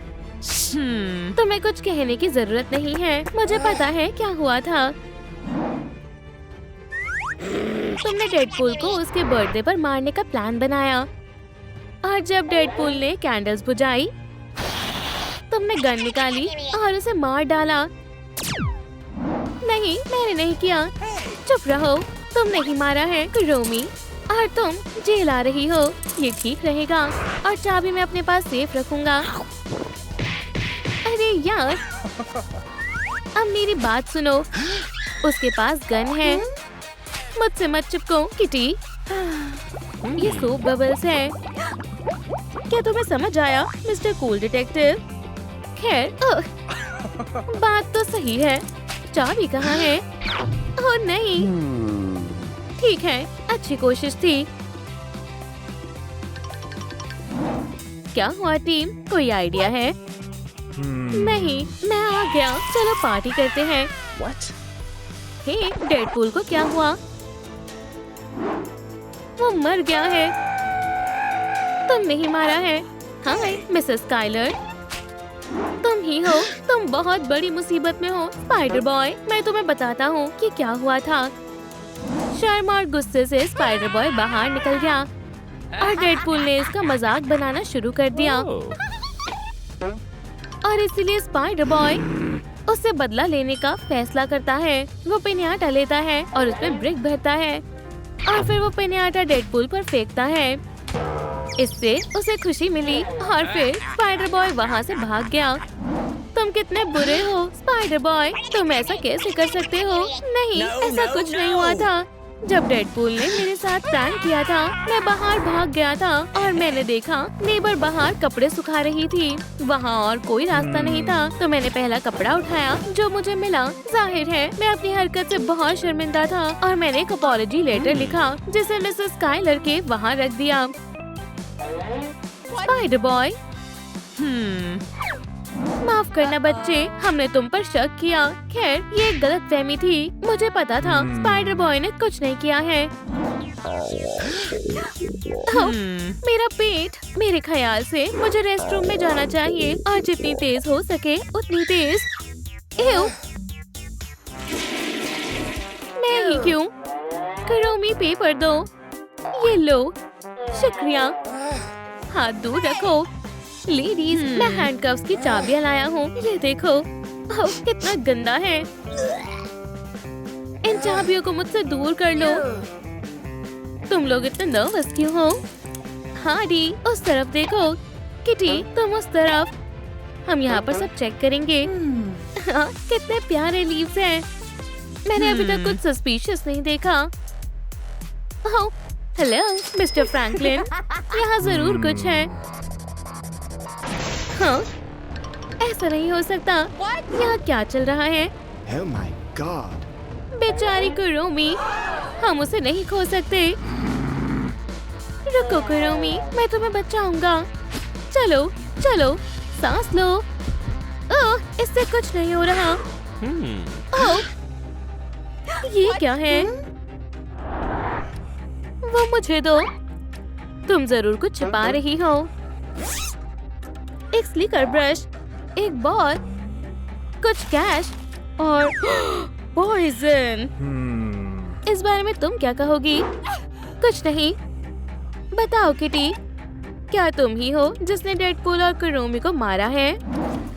तुम्हें कुछ कहने की जरूरत नहीं है। मुझे पता है क्या हुआ था। तुमने डेडपूल को उसके बर्थडे पर मारने का प्लान बनाया और जब डेडपूल ने कैंडल्स बुझाई, तुमने गन निकाली और उसे मार डाला। नहीं, मैंने नहीं किया। चुप रहो। तुम नहीं मारा है रोमी और तुम जेल आ रही हो। ये ठीक रहेगा और चाबी मैं अपने पास सेफ रखूंगा। अरे यार, अब मेरी बात सुनो, उसके पास गन है। मुझसे मत चिपको किटी। ये सोप बबल्स है। क्या तुम्हें समझ आया मिस्टर कूल डिटेक्टिव? खैर, बात तो सही है। चाबी कहाँ है? ओह नहीं। ठीक है, अच्छी कोशिश थी। क्या हुआ टीम, कोई आइडिया है? नहीं, मैं आ गया। चलो पार्टी करते हैं। हे, डेडपूल को क्या हुआ? वो मर गया है। तुमने ही मारा है। हाय मिसेस स्काइलर, तुम ही हो। तुम बहुत बड़ी मुसीबत में हो स्पाइडर बॉय। मैं तुम्हें बताता हूँ कि क्या हुआ था। शर्म और गुस्से से स्पाइडर बॉय बाहर निकल गया और डेडपूल ने इसका मजाक बनाना शुरू कर दिया। और इसीलिए स्पाइडर बॉय उससे बदला लेने का फैसला करता है। वो पिन्याटा लेता है और उसमें ब्रिक भरता है और फिर वो पिन्याटा डेडपूल पर फेंकता है। इससे उसे खुशी मिली और फिर स्पाइडर बॉय वहाँ से भाग गया। तुम कितने बुरे हो स्पाइडर बॉय, तुम ऐसा कैसे कर सकते हो? नहीं, ऐसा कुछ नहीं हुआ था। जब डेडपूल ने मेरे साथ प्रैंक किया था, मैं बाहर भाग गया था और मैंने देखा नेबर बाहर कपड़े सुखा रही थी। वहाँ और कोई रास्ता नहीं था, तो मैंने पहला कपड़ा उठाया जो मुझे मिला। जाहिर है मैं अपनी हरकत से बहुत शर्मिंदा था और मैंने एक अपॉलजी लेटर लिखा जिसे मिसेस स्काइलर के वहाँ रख दिया। स्पाइडर बॉय, माफ करना बच्चे, हमने तुम पर शक किया। खैर, ये एक गलतफहमी थी। मुझे पता था स्पाइडर बॉय ने कुछ नहीं किया है। मेरा पेट। मेरे ख्याल से मुझे रेस्टरूम में जाना चाहिए और जितनी तेज हो सके उतनी तेज। एव, मैं ही क्यों? करोमी पेपर दो। ये लो। शुक्रिया। हाथ दूर रखो। लेडीज, मैं हैंडकफ्स की चाबियां लाया हूँ। ये देखो। ओह, कितना गंदा है। इन चाबियों को मुझसे दूर कर लो। तुम लोग इतने नर्वस क्यों हो? हाडी, उस तरफ देखो। किटी, तुम उस तरफ। हम यहाँ पर सब चेक करेंगे। हाँ, कितने प्यारे लीव्स हैं। मैंने अभी तक कुछ सस्पिशियस नहीं देखा। ओह, हेलो मिस्टर फ्रैंकलिन, यहाँ जरूर कुछ है। हाँ, ऐसा नहीं हो सकता। यहाँ क्या चल रहा है? Oh my God. बेचारी कुरोमी, हम उसे नहीं खो सकते। रुको कुरोमी, मैं तुम्हें बचाऊंगा। चलो चलो, सांस लो। ओह, इससे कुछ नहीं हो रहा। ओह, ये क्या है? वो मुझे दो। तुम जरूर कुछ छिपा रही हो। एक स्लिकर ब्रश, एक बॉल, कुछ कैश और पॉइजन। इस बारे में तुम क्या कहोगी? कुछ नहीं। बताओ किटी, क्या तुम ही हो जिसने डेडपूल और कुरोमी को मारा है?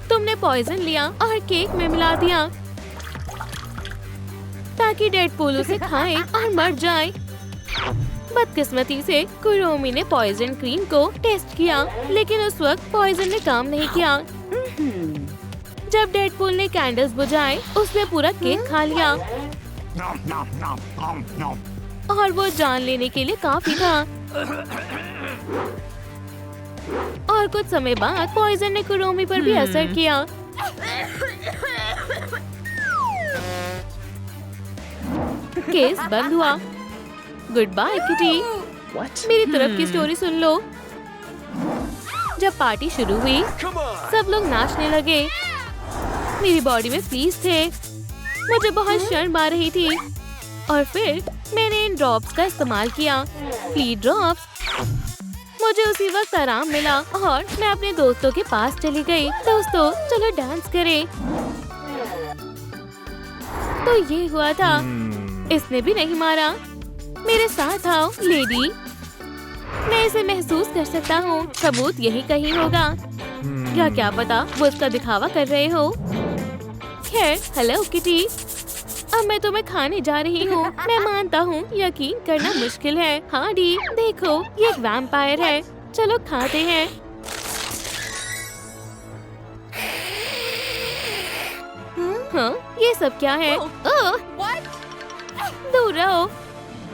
तुमने पॉइजन लिया और केक में मिला दिया ताकि डेडपूल उसे खाए और मर जाए। बदकिस्मती से कुरोमी ने पॉइजन क्रीम को टेस्ट किया, लेकिन उस वक्त पॉइजन ने काम नहीं किया। जब डेडपूल ने कैंडल्स बुझाए, उसने पूरा केक खा लिया और वो जान लेने के लिए काफी था। और कुछ समय बाद पॉइजन ने कुरोमी पर भी असर किया। केस बंद हुआ। Goodbye Kitty. मेरी तरफ की स्टोरी सुन लो। जब पार्टी शुरू हुई, सब लोग नाचने लगे। मेरी बॉडी में फ्लीज थे। मुझे बहुत शर्म आ रही थी और फिर मैंने इन ड्रॉप्स का इस्तेमाल किया। Flea drops. मुझे उसी वक्त आराम मिला और मैं अपने दोस्तों के पास चली गई। दोस्तों, चलो डांस करें। तो ये हुआ था। इसने भी नहीं मारा। मेरे साथ आओ लेडी। मैं इसे महसूस कर सकता हूँ। सबूत यही कहीं होगा। या क्या पता वो इसका दिखावा कर रहे हो। खैर, हेलो किटी, अब मैं तुम्हें खाने जा रही हूँ। मैं मानता हूँ यकीन करना मुश्किल है। हाँ डी, देखो ये एक वैम्पायर है। चलो खाते हैं। हाँ, ये सब क्या है? ओह! दूर रहो,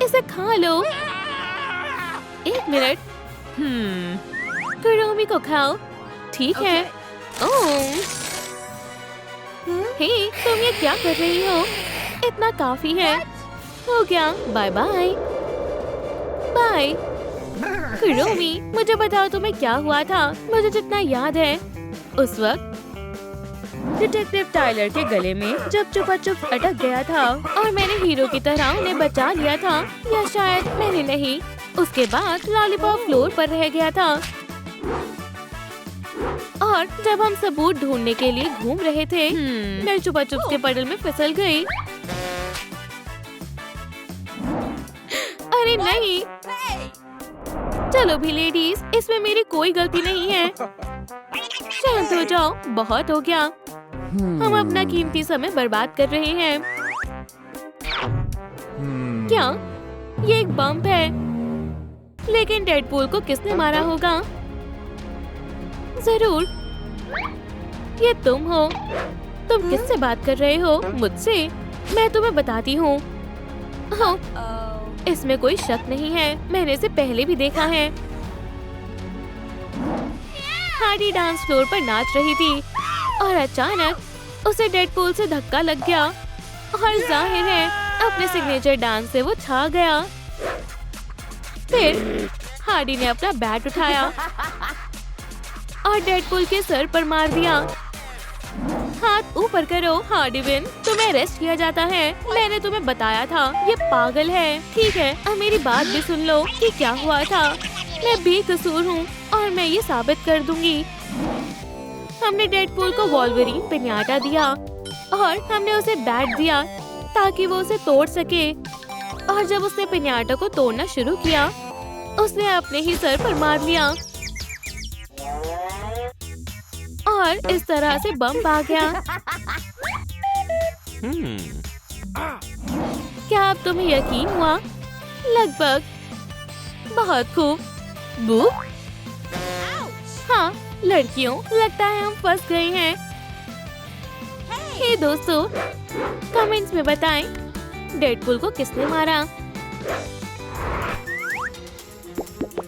इसे खा लो। एक मिनट। कुरोमी को खाओ। ठीक है। ओह! हे, तुम ये क्या कर रही हो? इतना काफी है। हो गया। Bye bye. बाय। कुरोमी, मुझे बताओ तुम्हें क्या हुआ था? मुझे जितना याद है, उस वक्त डिटेक्टिव टाइलर के गले में जब चुपा चुप अटक गया था और मैंने हीरो की तरह उन्हें बचा लिया था, या शायद मैंने नहीं। उसके बाद लॉलीपॉप फ्लोर पर रह गया था और जब हम सबूत ढूंढने के लिए घूम रहे थे, मैं चुपा चुप के पडल में फिसल गई। अरे नहीं! चलो भी लेडीज, इसमें मेरी कोई गलती नहीं है। शांत हो जाओ, बहुत हो गया। हम अपना कीमती समय बर्बाद कर रहे हैं। क्या? ये एक बम है। लेकिन डेडपूल को किसने मारा होगा? जरूर ये तुम हो। तुम किससे बात कर रहे हो? मुझसे? मैं तुम्हें बताती हूँ। इसमें कोई शक नहीं है, मैंने इसे पहले भी देखा है। हार्डी डांस फ्लोर पर नाच रही थी और अचानक उसे डेडपूल से धक्का लग गया और जाहिर है अपने सिग्नेचर डांस से वो छा गया। फिर हार्डी ने अपना बैट उठाया और डेडपूल के सर पर मार दिया। हाथ ऊपर करो हार्डीविन, तुम्हें अरेस्ट किया जाता है। मैंने तुम्हें बताया था, ये पागल है। ठीक है, अब मेरी बात भी सुन लो कि क्या हुआ था। मैं बेकसूर हूँ और मैं ये साबित कर दूंगी। हमने डेडपूल को वॉल्वरिन पिन्याटा दिया और हमने उसे बैट दिया ताकि वो उसे तोड़ सके। और जब उसने पिन्याटा को तोड़ना शुरू किया, उसने अपने ही सर पर मार लिया और इस तरह से बम आ गया। क्या अब तुम्हें यकीन हुआ? लगभग। बहुत खूब। बू? हाँ लड़कियों, लगता है हम फंस गए हैं। हे दोस्तों, कमेंट्स में बताएं डेडपूल को किसने मारा।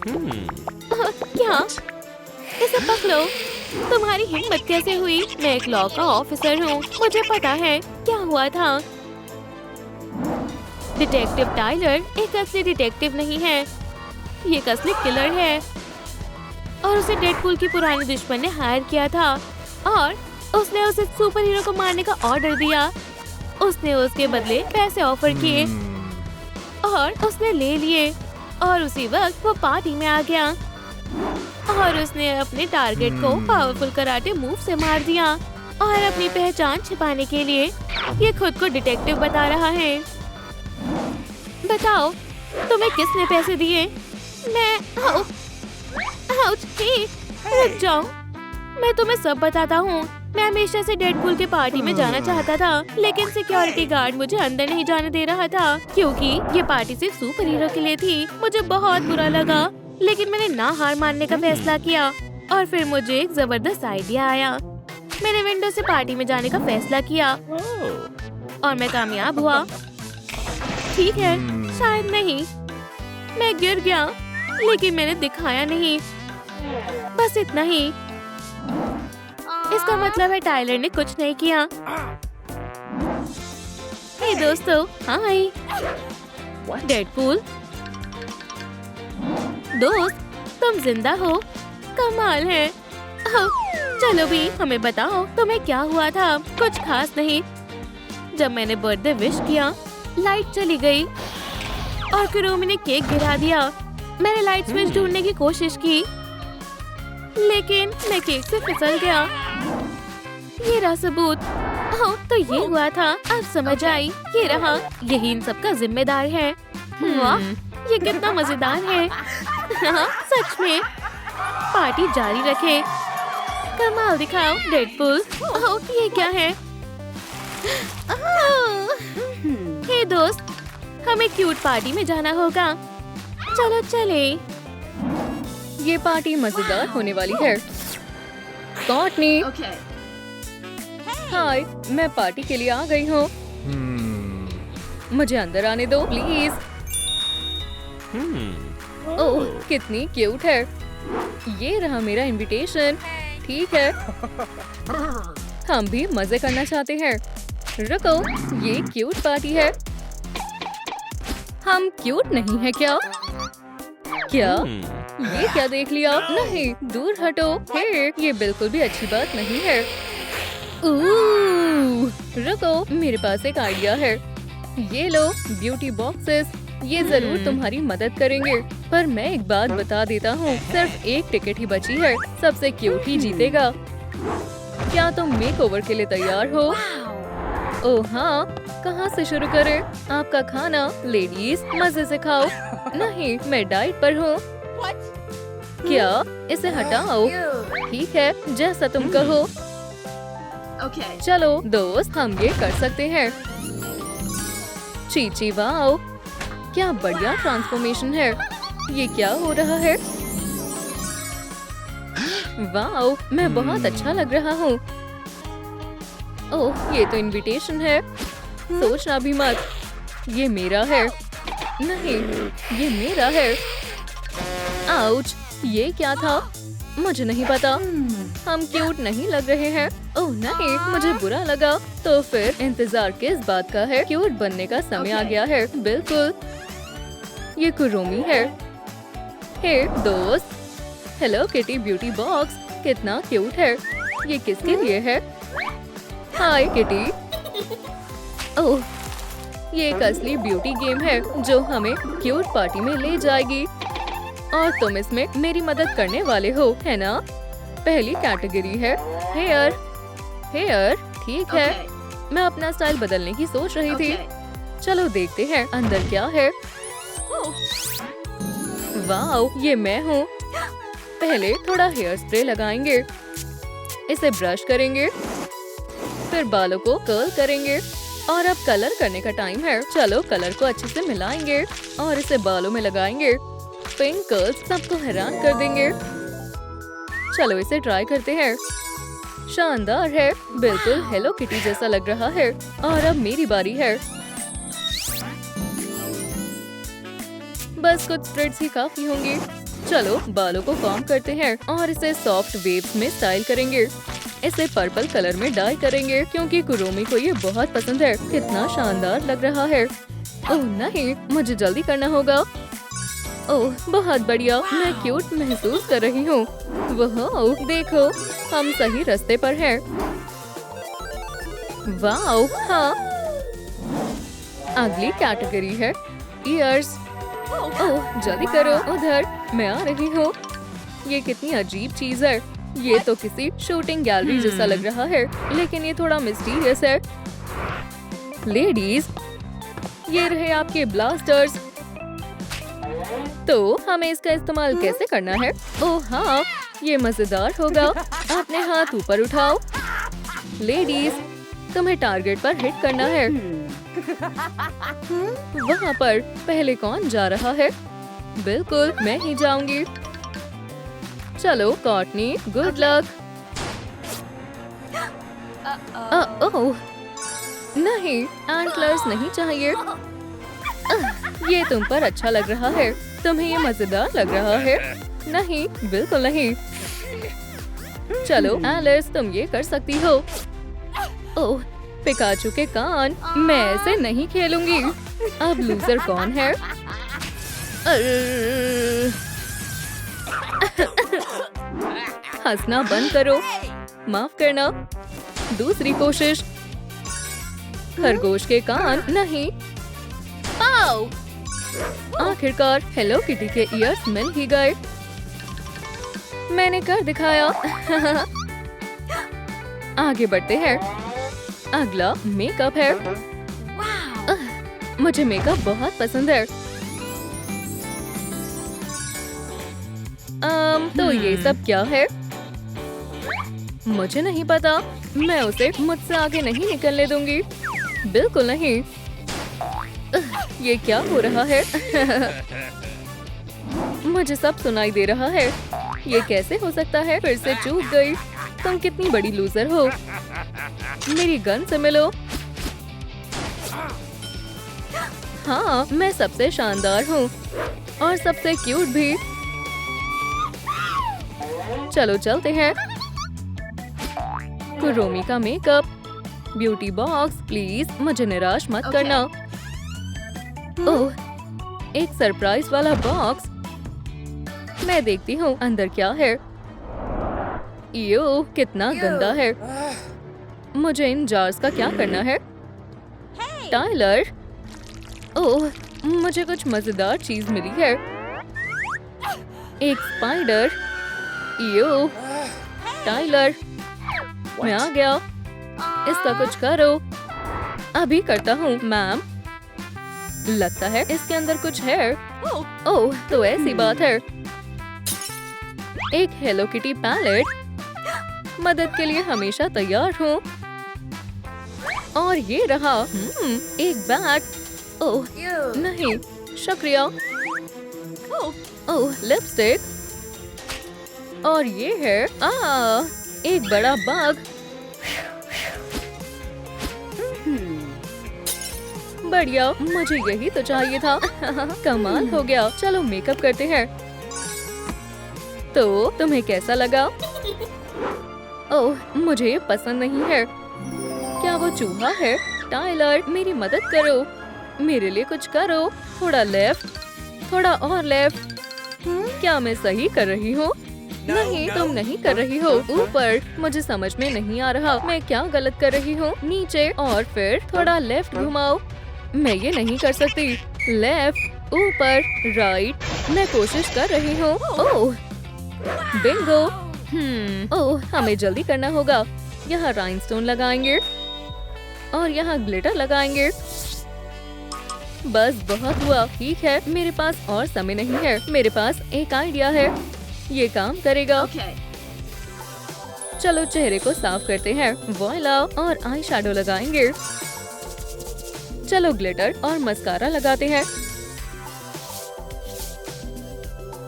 क्या? इसे पकड़ो। तुम्हारी हिम्मत कैसे हुई? मैं एक लॉ का ऑफिसर हूँ, मुझे पता है क्या हुआ था। डिटेक्टिव टाइलर एक असली डिटेक्टिव नहीं है, ये एक असली किलर है और उसे डेडपूल की पुरानी दुश्मन ने हायर किया था और उसने उसे सुपर हीरो को मारने का ऑर्डर दिया। उसने उसके बदले पैसे ऑफर किए और उसने ले लिए और उसी वक्त वो पार्टी में आ गया और उसने अपने टारगेट को पावरफुल कराटे मूव से मार दिया और अपनी पहचान छिपाने के लिए ये खुद को डिटेक्टिव बता रहा है। बताओ, तुम्हें किसने पैसे दिए? मैं रुक जाओ, मैं तुम्हें सब बताता हूँ। मैं हमेशा से डेडपूल के पार्टी में जाना चाहता था, लेकिन सिक्योरिटी गार्ड मुझे अंदर नहीं जाने दे रहा था क्योंकि ये पार्टी सिर्फ सुपर हीरो के लिए थी। मुझे बहुत बुरा लगा, लेकिन मैंने ना हार मानने का फैसला किया और फिर मुझे एक जबरदस्त आइडिया आया। मैंने विंडो से पार्टी में जाने का फैसला किया और मैं कामयाब हुआ। ठीक है, शायद नहीं, मैं गिर गया, लेकिन मैंने दिखाया नहीं। बस इतना ही। इसका मतलब है टाइलर ने कुछ नहीं किया। हे दोस्तों, हाय। डेडपूल दोस्त, तुम जिंदा हो? कमाल है। चलो भी, हमें बताओ तुम्हें क्या हुआ था। कुछ खास नहीं। जब मैंने बर्थडे विश किया, लाइट चली गई और कुरोमी ने केक गिरा दिया। मैंने लाइट स्विच ढूंढने की कोशिश की, लेकिन मैं केक से फिसल गया। ये रहा सबूत। तो ये हुआ था, अब समझ आई। ये रहा, यही इन सब का जिम्मेदार है। वाह, ये कितना मजेदार है। हाँ, सच में। पार्टी जारी रखे। कमाल दिखाओ डेडपूल। ये क्या है? हे दोस्त, हमें क्यूट पार्टी में जाना होगा। चलो चले। ये पार्टी मजेदार होने वाली है। कॉटनी, हाय, मैं पार्टी के लिए आ गई हूँ। मुझे अंदर आने दो प्लीज। ओह, कितनी क्यूट है। ये रहा मेरा इनविटेशन। ठीक है, हम भी मजे करना चाहते हैं। रुको, ये क्यूट पार्टी है। हम क्यूट नहीं है क्या? क्या? ये क्या देख लिया? नहीं, दूर हटो। हे, ये बिल्कुल भी अच्छी बात नहीं है। रुको, मेरे पास एक आइडिया है। ये लो ब्यूटी बॉक्सेस, ये जरूर तुम्हारी मदद करेंगे। पर मैं एक बात बता देता हूँ, सिर्फ एक टिकट ही बची है। सबसे क्यूट ही जीतेगा। क्या तुम मेकओवर के लिए तैयार हो? ओह हाँ, कहाँ से शुरू करें? आपका खाना लेडीज मजे से खाओ। नहीं, मैं डाइट पर हूँ। क्या? इसे हटाओ। ठीक है, जैसा तुम कहो। चलो दोस्त, हम ये कर सकते हैं। चीची वाओ, क्या बढ़िया ट्रांसफॉर्मेशन है। ये क्या हो रहा है? वाओ, मैं बहुत अच्छा लग रहा हूँ। ओह, ये तो इनविटेशन है। सोचना भी मत, ये मेरा है। नहीं, ये मेरा है। आउच, ये क्या था? मुझे नहीं पता। हम क्यूट नहीं लग रहे हैं। ओह नहीं, मुझे बुरा लगा। तो फिर इंतजार किस बात का है? क्यूट बनने का समय आ गया है। बिल्कुल, ये कुरोमी है। हे दोस्त, हेलो किटी ब्यूटी बॉक्स, कितना क्यूट है। ये किसके लिए है? हाय किटी। ओह, ये एक असली ब्यूटी गेम है जो हमें क्यूट पार्टी में ले जाएगी। और तुम इसमें मेरी मदद करने वाले हो, है ना? पहली कैटेगरी है हेयर। हेयर, ठीक है। मैं अपना स्टाइल बदलने की सोच रही थी। चलो देखते हैं अंदर क्या है। वाओ, ये मैं हूँ। पहले थोड़ा हेयर स्प्रे लगाएंगे, इसे ब्रश करेंगे, फिर बालों को कर्ल करेंगे। और अब कलर करने का टाइम है। चलो कलर को अच्छे से मिलाएंगे और इसे बालों में लगाएंगे। पिंक कर्ल्स सबको हैरान कर देंगे। चलो इसे ट्राई करते हैं। शानदार है, बिल्कुल हेलो किटी जैसा लग रहा है। और अब मेरी बारी है। बस कुछ स्प्रेड्स ही काफी होंगी। चलो बालों को कॉम करते हैं और इसे सॉफ्ट वेव्स में स्टाइल करेंगे। इसे पर्पल कलर में डाई करेंगे क्योंकि कुरोमी को ये बहुत पसंद है। कितना शानदार लग रहा है। ओह नहीं, मुझे जल्दी करना होगा। ओह बहुत बढ़िया, मैं क्यूट महसूस कर रही हूँ। वाह देखो, हम सही रास्ते पर हैं। वाह हाँ, अगली कैटेगरी है ईयर्स। ओह जल्दी करो, उधर मैं आ रही हूँ। ये कितनी अजीब चीज है। ये तो किसी शूटिंग गैलरी जैसा लग रहा है, लेकिन ये थोड़ा मिस्टीरियस है। लेडीज, ये रहे आपके ब्लास्टर्स। तो हमें इसका इस्तेमाल कैसे करना है? ओह हाँ, ये मजेदार होगा। अपने हाथ ऊपर उठाओ। लेडीज, तुम्हें टारगेट पर हिट करना है। वहाँ पर पहले कौन जा रहा है? बिल्कुल मैं ही जाऊंगी। चलो कॉटनी, गुड लक। ओह नहीं, एंटलर्स नहीं चाहिए। ये तुम पर अच्छा लग रहा है। तुम्हें ये मजेदार लग रहा है? नहीं, बिल्कुल नहीं। चलो एलिस, तुम ये कर सकती हो। ओह पिकाचू के कान, मैं ऐसे नहीं खेलूंगी। अब लूजर कौन है? हंसना बंद करो। माफ करना। दूसरी कोशिश। खरगोश के कान नहीं। आओ! आखिरकार हेलो किटी के ईयर्स मिल ही गए। मैंने कर दिखाया। आगे बढ़ते हैं। अगला मेकअप है। मुझे मेकअप बहुत पसंद है। तो ये सब क्या है? मुझे नहीं पता। मैं उसे मुझसे आगे नहीं निकलने दूंगी। बिल्कुल नहीं। ये क्या हो रहा है? मुझे सब सुनाई दे रहा है। ये कैसे हो सकता है? फिर से चूक गई। तुम कितनी बड़ी लूजर हो। मेरी गन से मिलो। हाँ, मैं सबसे शानदार हूँ और सबसे क्यूट भी। चलो चलते हैं। कुरोमी का मेकअप, ब्यूटी बॉक्स, प्लीज मुझे निराश मत करना। ओह, एक सरप्राइज वाला बॉक्स। मैं देखती हूँ अंदर क्या है। यो, कितना गंदा है। मुझे इन जार्स का क्या करना है? टाइलर, ओह, मुझे कुछ मजेदार चीज मिली है। एक स्पाइडर। यो, टाइलर, मैं आ गया। इसका कुछ करो। अभी करता हूँ मैम। लगता है इसके अंदर कुछ है। ओह, तो ऐसी बात है। एक हेलो किटी पैलेट। मदद के लिए हमेशा तैयार हूँ। और ये रहा एक बैट। ओह नहीं, शुक्रिया। ओह, लिपस्टिक। और ये है एक बड़ा बाग। बढ़िया, मुझे यही तो चाहिए था। कमाल हो गया। चलो मेकअप करते हैं। तो तुम्हें कैसा लगा? ओह, मुझे ये पसंद नहीं है। क्या वो चूहा है? टाइलर, मेरी मदद करो। मेरे लिए कुछ करो। थोड़ा लेफ्ट, थोड़ा और लेफ्ट। क्या मैं सही कर रही हूँ? नहीं, तुम नहीं कर रही हो। ऊपर, मुझे समझ में नहीं आ रहा मैं क्या गलत कर रही हूँ। नीचे और फिर थोड़ा लेफ्ट घुमाओ। मैं ये नहीं कर सकती। लेफ्ट, ऊपर, राइट। मैं कोशिश कर रही हूँ। ओह, बिंगो। ओह, हमें जल्दी करना होगा। यहाँ राइनस्टोन लगाएंगे और यहाँ ग्लिटर लगाएंगे। बस बहुत हुआ। ठीक है, मेरे पास और समय नहीं है। मेरे पास एक आइडिया है। ये काम करेगा। चलो चेहरे को साफ करते हैं। वॉइला, और आई शैडो लगाएंगे। चलो ग्लिटर और मस्कारा लगाते हैं।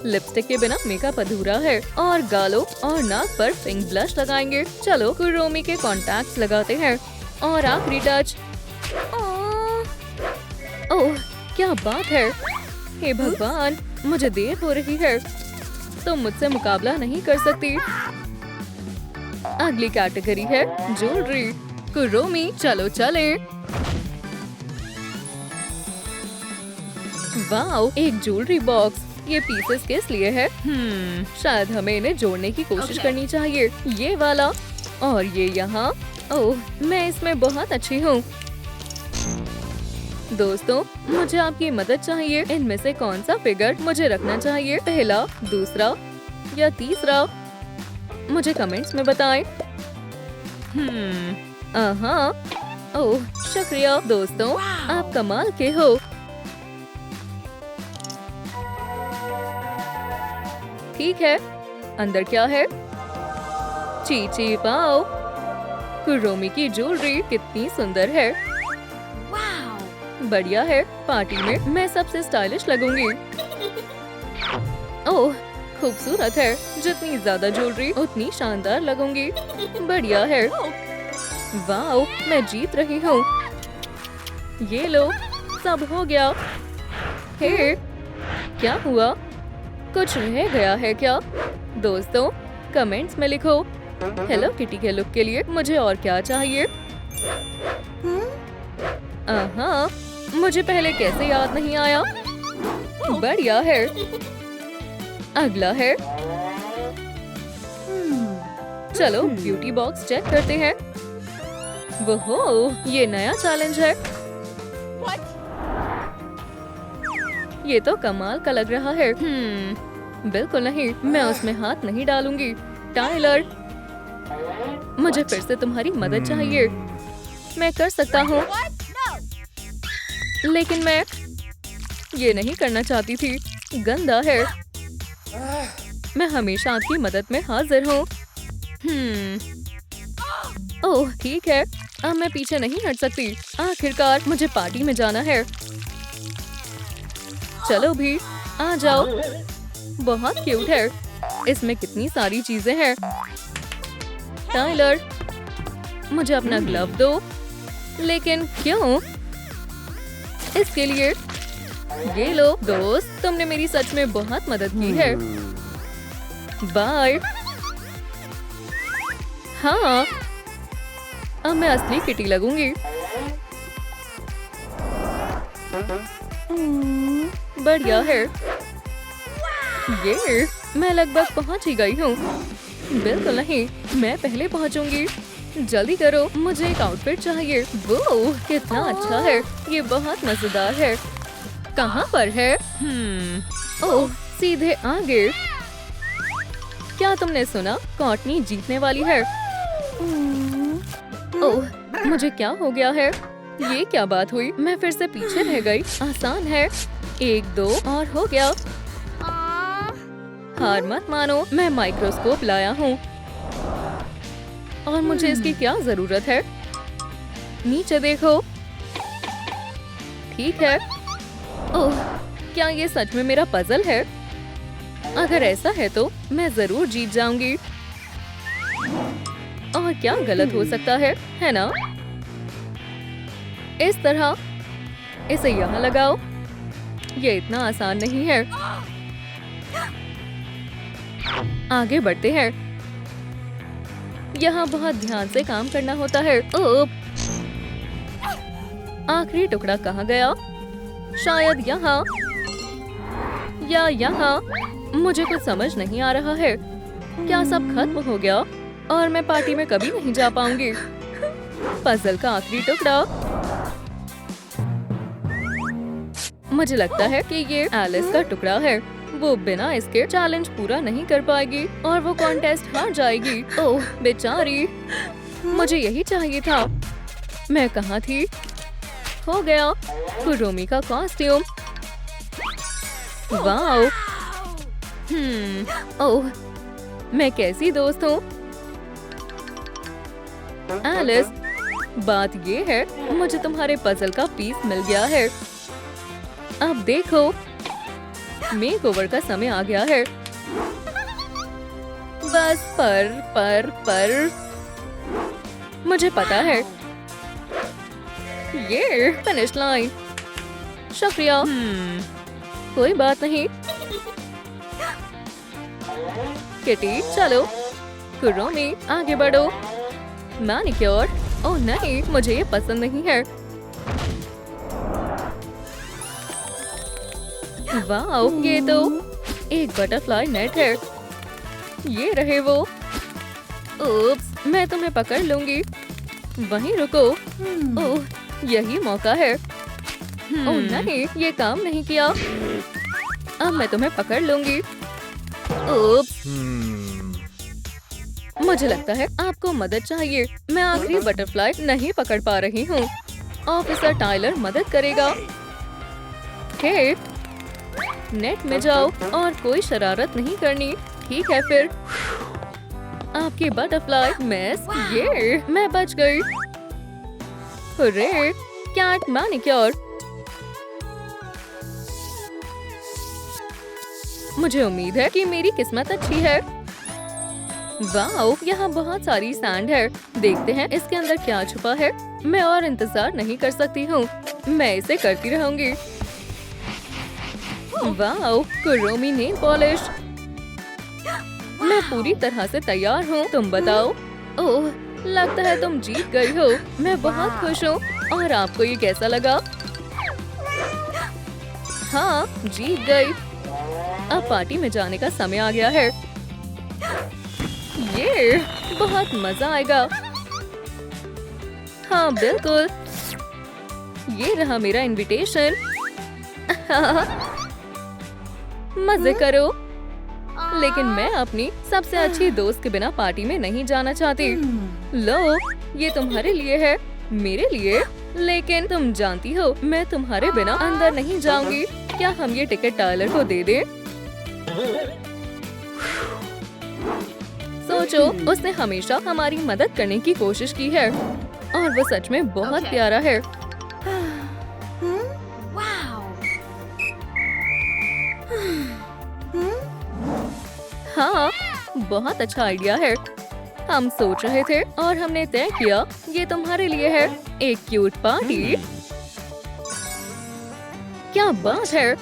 लिपस्टिक के बिना मेकअप अधूरा है। और गालों और नाक पर पिंक ब्लश लगाएंगे। चलो कुरोमी के कॉन्टैक्ट्स लगाते हैं। और आखिरी टच। ओह, क्या बात है। हे भगवान, मुझे देर हो रही है। तुम मुझसे मुकाबला नहीं कर सकती। अगली कैटेगरी है ज्वेलरी। कुरोमी, चलो चले। वाओ, एक ज्वेलरी बॉक्स। ये पीसेस किस लिए है? शायद हमें इन्हें जोड़ने की कोशिश करनी चाहिए। ये वाला और ये यहाँ। ओह, मैं इसमें बहुत अच्छी हूँ। दोस्तों, मुझे आपकी मदद चाहिए। इनमें से कौन सा फिगर मुझे रखना चाहिए? पहला, दूसरा या तीसरा? मुझे कमेंट्स में बताएं। ओह, शुक्रिया दोस्तों, आप कमाल के हो। ठीक है, अंदर क्या है? चीची पाओ। कुरोमी की ज्वेलरी कितनी सुंदर है। बढ़िया है। पार्टी में मैं सबसे स्टाइलिश लगूंगी। ओह, खूबसूरत है। जितनी ज्यादा ज्वेलरी उतनी शानदार लगूंगी। बढ़िया है। वाओ, मैं जीत रही हूँ। ये लो, सब हो गया। हे, क्या हुआ? कुछ रह गया है क्या? दोस्तों, कमेंट्स में लिखो। हेलो किटी के लुक के लिए मुझे और क्या चाहिए? मुझे पहले कैसे याद नहीं आया? बढ़िया है। अगला है। चलो ब्यूटी बॉक्स चेक करते हैं। वो, ये नया चैलेंज है। ये तो कमाल का लग रहा है। बिल्कुल नहीं, मैं उसमें हाथ नहीं डालूंगी। टाइलर, मुझे फिर से तुम्हारी मदद चाहिए। मैं कर सकता हूँ, लेकिन मैं ये नहीं करना चाहती थी। गंदा है। मैं हमेशा आपकी मदद में हाजिर हूँ। ओह, ठीक है, अब मैं पीछे नहीं हट सकती। आखिरकार मुझे पार्टी में जाना है। चलो भी, आ जाओ। बहुत क्यूट है। इसमें कितनी सारी चीजें हैं। टाइलर, मुझे अपना ग्लव दो। लेकिन क्यों? इसके लिए ये लो दोस्त, तुमने मेरी सच में बहुत मदद की है। बाय। हाँ, अब मैं असली किटी लगूंगी। बढ़िया है। ये मैं लगभग पहुंच ही गई हूँ। बिल्कुल नहीं, मैं पहले पहुंचूंगी। जल्दी करो, मुझे एक आउटफिट चाहिए। वो कितना अच्छा है, ये बहुत मजेदार है। कहाँ पर है? ओह, सीधे आगे। क्या तुमने सुना? कॉटनी जीतने वाली है। ओह, मुझे क्या हो गया है? ये क्या बात हुई? मैं फिर से पीछे रह गई। आसान है, 1 2 और हो गया। हार मत मानो, मैं माइक्रोस्कोप लाया हूँ और मुझे इसकी क्या जरूरत है? नीचे देखो। ठीक है। ओह, क्या ये सच में मेरा पजल है? अगर ऐसा है तो मैं जरूर जीत जाऊंगी। और क्या गलत हो सकता है ना? इस तरह इसे यहाँ लगाओ। ये इतना आसान नहीं है। आगे बढ़ते हैं। यहाँ बहुत ध्यान से काम करना होता है। ओह, आखिरी टुकड़ा कहाँ गया? शायद यहाँ या यहाँ। मुझे कुछ समझ नहीं आ रहा है। क्या सब खत्म हो गया और मैं पार्टी में कभी नहीं जा पाऊंगी? पजल का आखिरी टुकड़ा। मुझे लगता है कि ये एलिस का टुकड़ा है। वो बिना इसके चैलेंज पूरा नहीं कर पाएगी और वो कॉन्टेस्ट हार जाएगी। ओह बेचारी, मुझे यही चाहिए था। मैं कहाँ थी? हो गया, कुरोमी का कॉस्ट्यूम। वाओ। ओह, मैं कैसी दोस्त हूँ? एलिस, बात ये है, मुझे तुम्हारे पजल का पीस मिल गया है। अब देखो, मेकओवर का समय आ गया है। बस पर मुझे पता है। ये फिनिश लाइन। शुक्रिया। कोई बात नहीं। किटी चलो। कुरोमी आगे बढ़ो। मैनिक्योर। ओह नहीं, मुझे ये पसंद नहीं है। वाओ, ये तो एक बटरफ्लाई नेट है। ये रहे वो। उप्स, मैं तुम्हें पकड़ लूंगी। वहीं रुको। ओह, यही मौका है। ओह नहीं, ये काम नहीं किया। अब मैं तुम्हें पकड़ लूंगी। उप्स, मुझे लगता है आपको मदद चाहिए। मैं आखिरी बटरफ्लाई नहीं पकड़ पा रही हूँ। ऑफिसर टाइलर मदद करेगा। हे, नेट में जाओ और कोई शरारत नहीं करनी। ठीक है फिर। आपकी बटरफ्लाई मिस। ये मैं बच गई। Hurray, cat manicure. मुझे उम्मीद है कि मेरी किस्मत अच्छी है। वाओ, यहाँ बहुत सारी सैंड है। देखते हैं इसके अंदर क्या छुपा है। मैं और इंतजार नहीं कर सकती हूँ। मैं इसे करती रहूंगी। Wow, Kuromi nail polish. मैं पूरी तरह से तैयार हूँ। तुम बताओ। ओह, लगता है तुम जीत गई हो। मैं बहुत खुश हूँ। और आपको ये कैसा लगा? हाँ, जीत गई। अब पार्टी में जाने का समय आ गया है। ये बहुत मजा आएगा। हाँ बिल्कुल, ये रहा मेरा इनविटेशन। मजे करो। लेकिन मैं अपनी सबसे अच्छी दोस्त के बिना पार्टी में नहीं जाना चाहती। लो, ये तुम्हारे लिए है, मेरे लिए। लेकिन तुम जानती हो, मैं तुम्हारे बिना अंदर नहीं जाऊंगी। क्या हम ये टिकट टाइलर को दे दें? सोचो, उसने हमेशा हमारी मदद करने की कोशिश की है और वो सच में बहुत प्यारा है। हाँ, बहुत अच्छा आइडिया है। हम सोच रहे थे और हमने तय किया ये तुम्हारे लिए है एक क्यूट पार्टी। क्या बात है,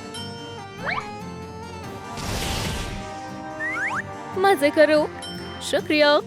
मजे करो। शुक्रिया।